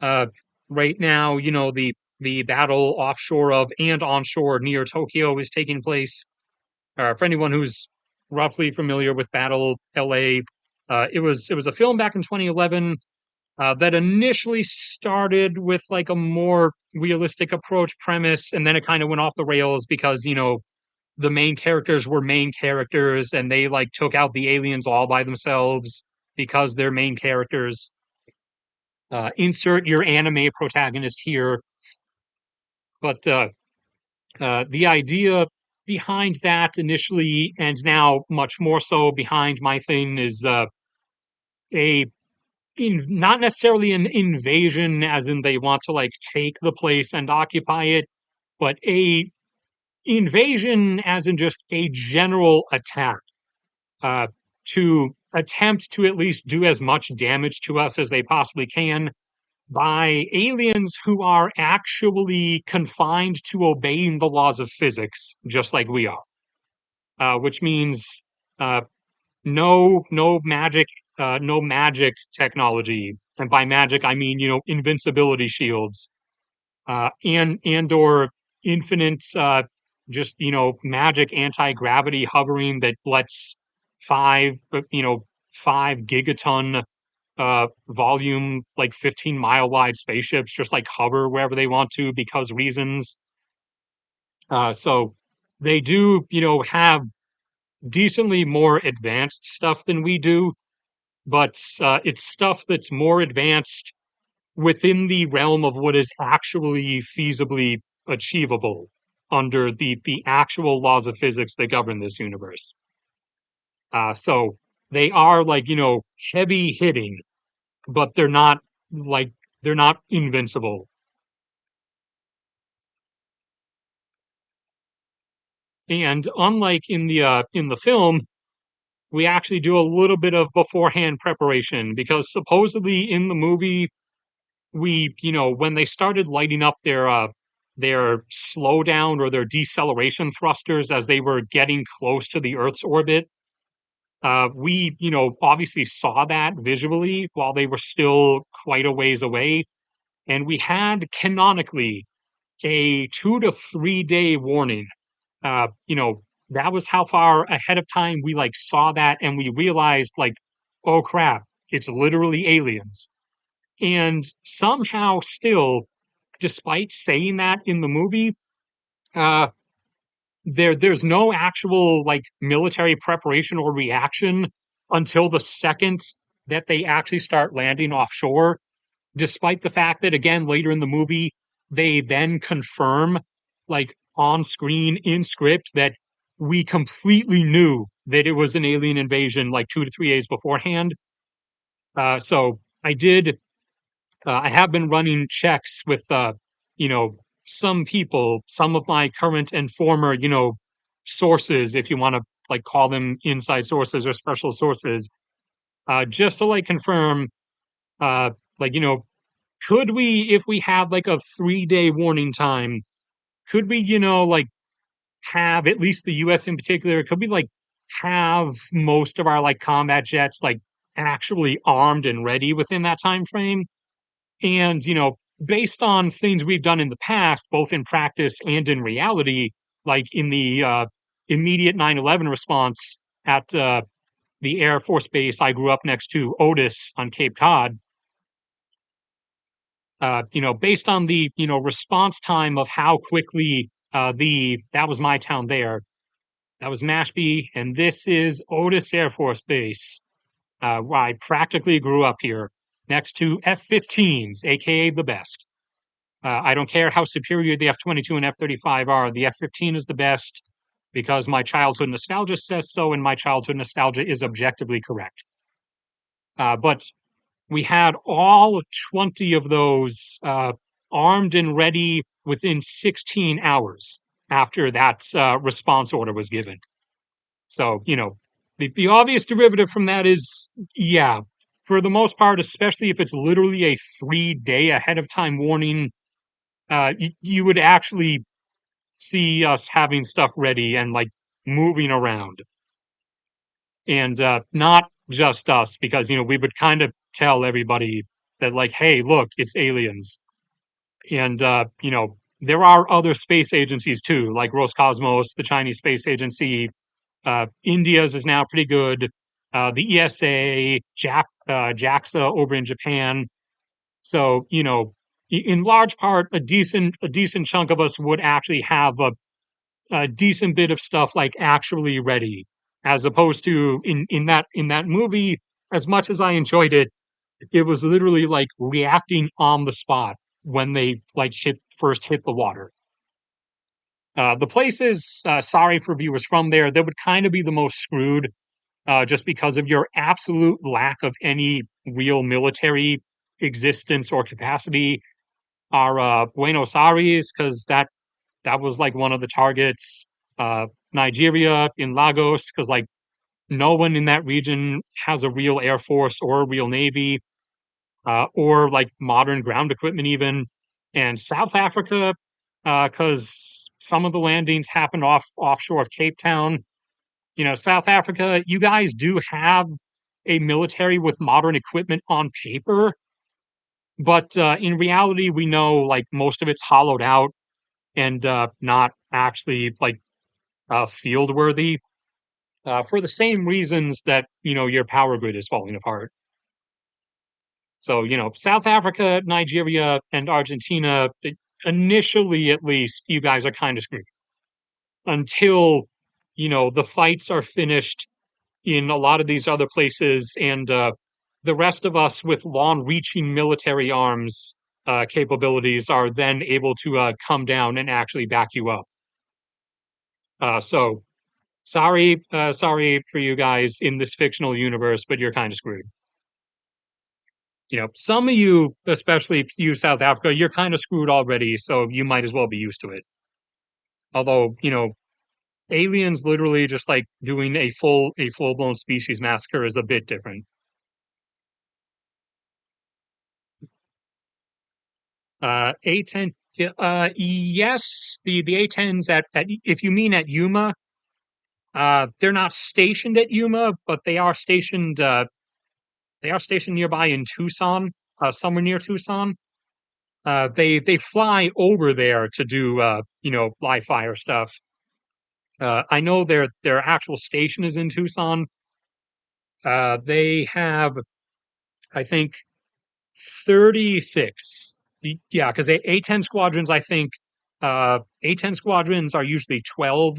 Uh, right now, the battle offshore of and onshore near Tokyo is taking place. For anyone who's roughly familiar with Battle LA, it was a film back in 2011 that initially started with like a more realistic approach premise, and then it kind of went off the rails because the main characters were main characters, and they like took out the aliens all by themselves because they're main characters. Insert your anime protagonist here, but the idea behind that initially, and now much more so behind my thing, is a not necessarily an invasion, as in they want to like take the place and occupy it, but a invasion, as in just a general attack uh, to attempt to at least do as much damage to us as they possibly can by aliens who are actually confined to obeying the laws of physics, just like we are. Which means uh, no magic, no magic technology, and by magic I mean invincibility shields, and or infinite, just magic anti-gravity hovering that lets 5 gigaton volume, like 15-mile wide spaceships just like hover wherever they want to because reasons. So they do have decently more advanced stuff than we do, but it's stuff that's more advanced within the realm of what is actually feasibly achievable under the actual laws of physics that govern this universe. So they are like heavy hitting, but like they're not invincible. And unlike in the film, we actually do a little bit of beforehand preparation because supposedly in the movie we when they started lighting up their slowdown or their deceleration thrusters as they were getting close to the Earth's orbit, we obviously saw that visually while they were still quite a ways away, and we had canonically a 2 to 3 day warning. That was how far ahead of time we like saw that, and we realized like, oh crap, it's literally aliens. And somehow still, despite saying that in the movie, uh, there's no actual like military preparation or reaction until the second that they actually start landing offshore, despite the fact that again later in the movie they then confirm like on screen in script that we completely knew that it was an alien invasion like 2 to 3 days beforehand. So I have been running checks with you know some people, some of my current and former sources, if you want to like call them inside sources or special sources, just to like confirm, uh like could we, if we had like a 3 day warning time, could we, like have at least the US in particular, could we like have most of our like combat jets like actually armed and ready within that time frame? And, based on things we've done in the past, both in practice and in reality, like in the immediate 9/11 response at the Air Force Base I grew up next to, Otis on Cape Cod, based on the, response time of how quickly that was my town there. That was Mashpee, and this is Otis Air Force Base, where I practically grew up here, next to F-15s, aka the best. I don't care how superior the F-22 and F-35 are. The F-15 is the best because my childhood nostalgia says so, and my childhood nostalgia is objectively correct. But we had all 20 of those armed and ready within 16 hours after that response order was given. So, the obvious derivative from that is, yeah, for the most part, especially if it's literally a 3 day ahead of time warning, you would actually see us having stuff ready and like moving around. And not just us, because, we would kind of tell everybody that, like, hey, look, it's aliens. And, there are other space agencies too, like Roscosmos, the Chinese Space Agency. India's is now pretty good. The ESA, JAXA over in Japan. So, in large part, a decent chunk of us would actually have a decent bit of stuff like actually ready, as opposed to in that movie. As much as I enjoyed it, it was literally like reacting on the spot when they like first hit the water. The places, sorry for viewers from there, that would kind of be the most screwed, just because of your absolute lack of any real military existence or capacity, are Buenos Aires, because that was like one of the targets. Nigeria in Lagos, because like no one in that region has a real air force or a real navy, or like modern ground equipment even. And South Africa, because some of the landings happened offshore of Cape Town. South Africa, you guys do have a military with modern equipment on paper, but in reality, we know like most of it's hollowed out and not actually like field worthy, for the same reasons that your power grid is falling apart. So South Africa, Nigeria, and Argentina, initially at least, you guys are kind of screwed until the fights are finished in a lot of these other places, and the rest of us with long-reaching military arms capabilities are then able to come down and actually back you up. So sorry for you guys in this fictional universe, but you're kind of screwed. Some of you, especially you, South Africa, you're kind of screwed already, so you might as well be used to it. Although, aliens literally just like doing a full-blown species massacre is a bit different. A10, yes, the A10s at if you mean at Yuma, they're not stationed at Yuma, but they are stationed nearby in Tucson, somewhere near Tucson. They fly over there to do live fire stuff. I know their actual station is in Tucson. They have, I think, 36. Yeah, because A10 squadrons, I think, A10 squadrons are usually 12,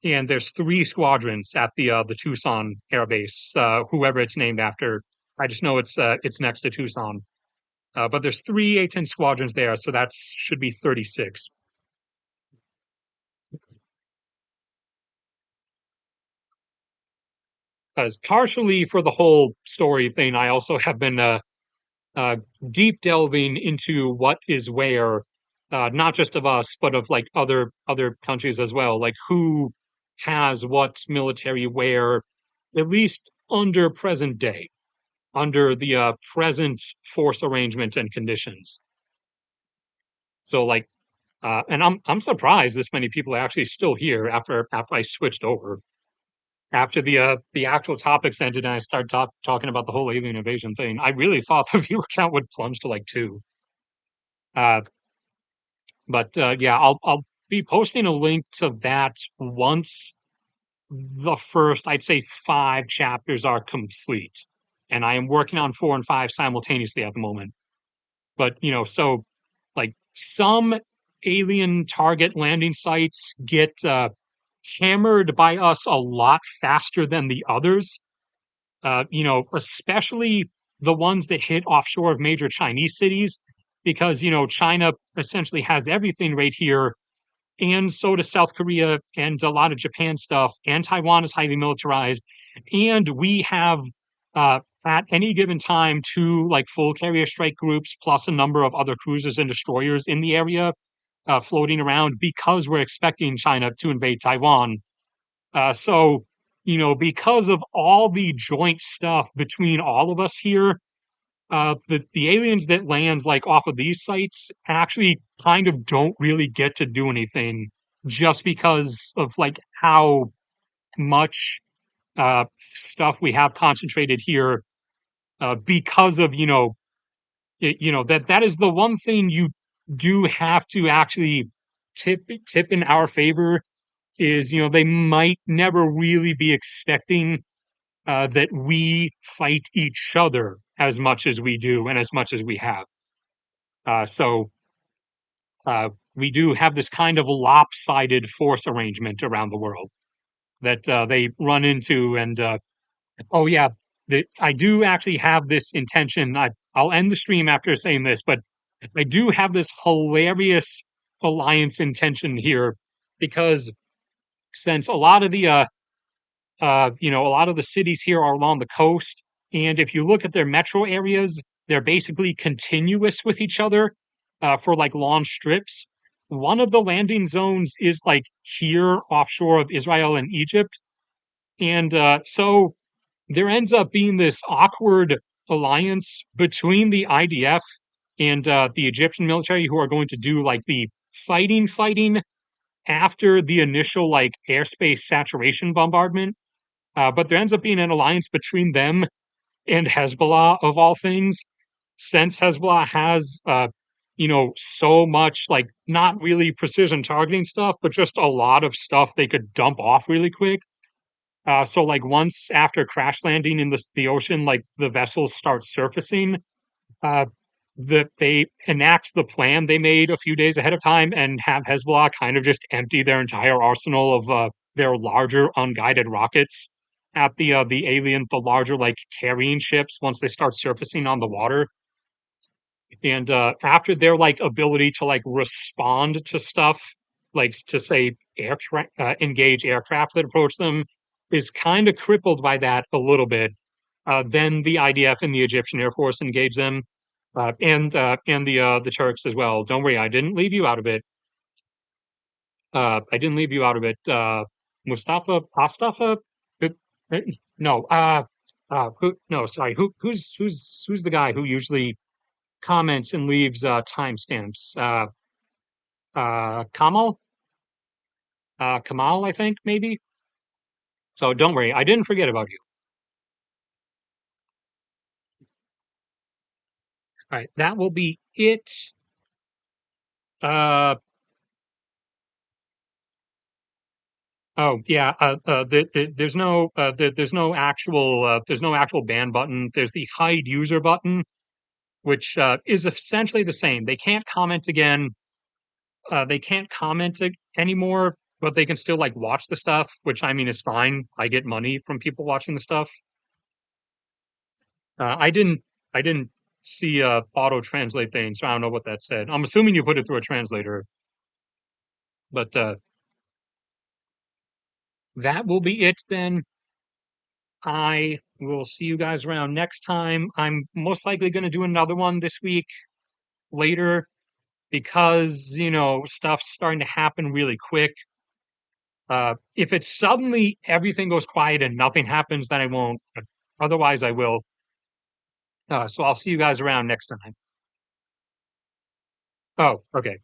and there's 3 squadrons at the Tucson Air Base, whoever it's named after. I just know it's next to Tucson. But there's 3 A10 squadrons there, so that should be 36. As partially for the whole story thing, I also have been uh, deep delving into what is where, not just of us, but of like other countries as well, like who has what military where, at least under present day, under the present force arrangement and conditions. So, like, And I'm surprised this many people are actually still here after I switched over. After the actual topics ended and I started talking about the whole alien invasion thing, I really thought the viewer count would plunge to like two. Uh, but yeah, I'll be posting a link to that once the first, I'd say, five chapters are complete, and I am working on four and five simultaneously at the moment. But so like some alien target landing sites get hammered by us a lot faster than the others. Especially the ones that hit offshore of major Chinese cities, because China essentially has everything right here, and so does South Korea and a lot of Japan stuff, and Taiwan is highly militarized, and we have at any given time two like full carrier strike groups plus a number of other cruisers and destroyers in the area floating around because we're expecting China to invade Taiwan. So, because of all the joint stuff between all of us here, the aliens that land like off of these sites actually kind of don't really get to do anything just because of like how much stuff we have concentrated here. Because of that is the one thing you do have to actually tip in our favor is they might never really be expecting that we fight each other as much as we do and as much as we have. So we do have this kind of lopsided force arrangement around the world that they run into. And oh, yeah, I do actually have this intention. I'll end the stream after saying this, but I do have this hilarious alliance intention here because since a lot of the cities here are along the coast. And if you look at their metro areas, they're basically continuous with each other for like long strips. One of the landing zones is like here offshore of Israel and Egypt. And so there ends up being this awkward alliance between the IDF and the Egyptian military who are going to do like the fighting after the initial like airspace saturation bombardment. But there ends up being an alliance between them and Hezbollah of all things, since Hezbollah has, so much like not really precision targeting stuff, but just a lot of stuff they could dump off really quick. So like once after crash landing in the ocean, like the vessels start surfacing, uh, that they enact the plan they made a few days ahead of time and have Hezbollah kind of just empty their entire arsenal of their larger unguided rockets at the larger like carrying ships once they start surfacing on the water. And after their like ability to like respond to stuff, like to say engage aircraft that approach them, is kind of crippled by that a little bit. Then the IDF and the Egyptian Air Force engage them, and the Turks as well. Don't worry, I didn't leave you out of it. I didn't leave you out of it. Mustafa, uh, uh, no, no, sorry, who's the guy who usually comments and leaves timestamps? Kamal, I think maybe. So don't worry, I didn't forget about you. All right, that will be it. Uh, Oh yeah, there's no actual ban button. There's the hide user button, which is essentially the same. They can't comment again. They can't comment anymore, but they can still like watch the stuff, which I mean is fine. I get money from people watching the stuff. I didn't see auto translate thing, so I don't know what that said. I'm assuming you put it through a translator, but that will be it then. I will see you guys around next time. I'm most likely going to do another one this week later because, stuff's starting to happen really quick. If it's suddenly everything goes quiet and nothing happens, then I won't. But otherwise, I will. So I'll see you guys around next time. Oh, okay.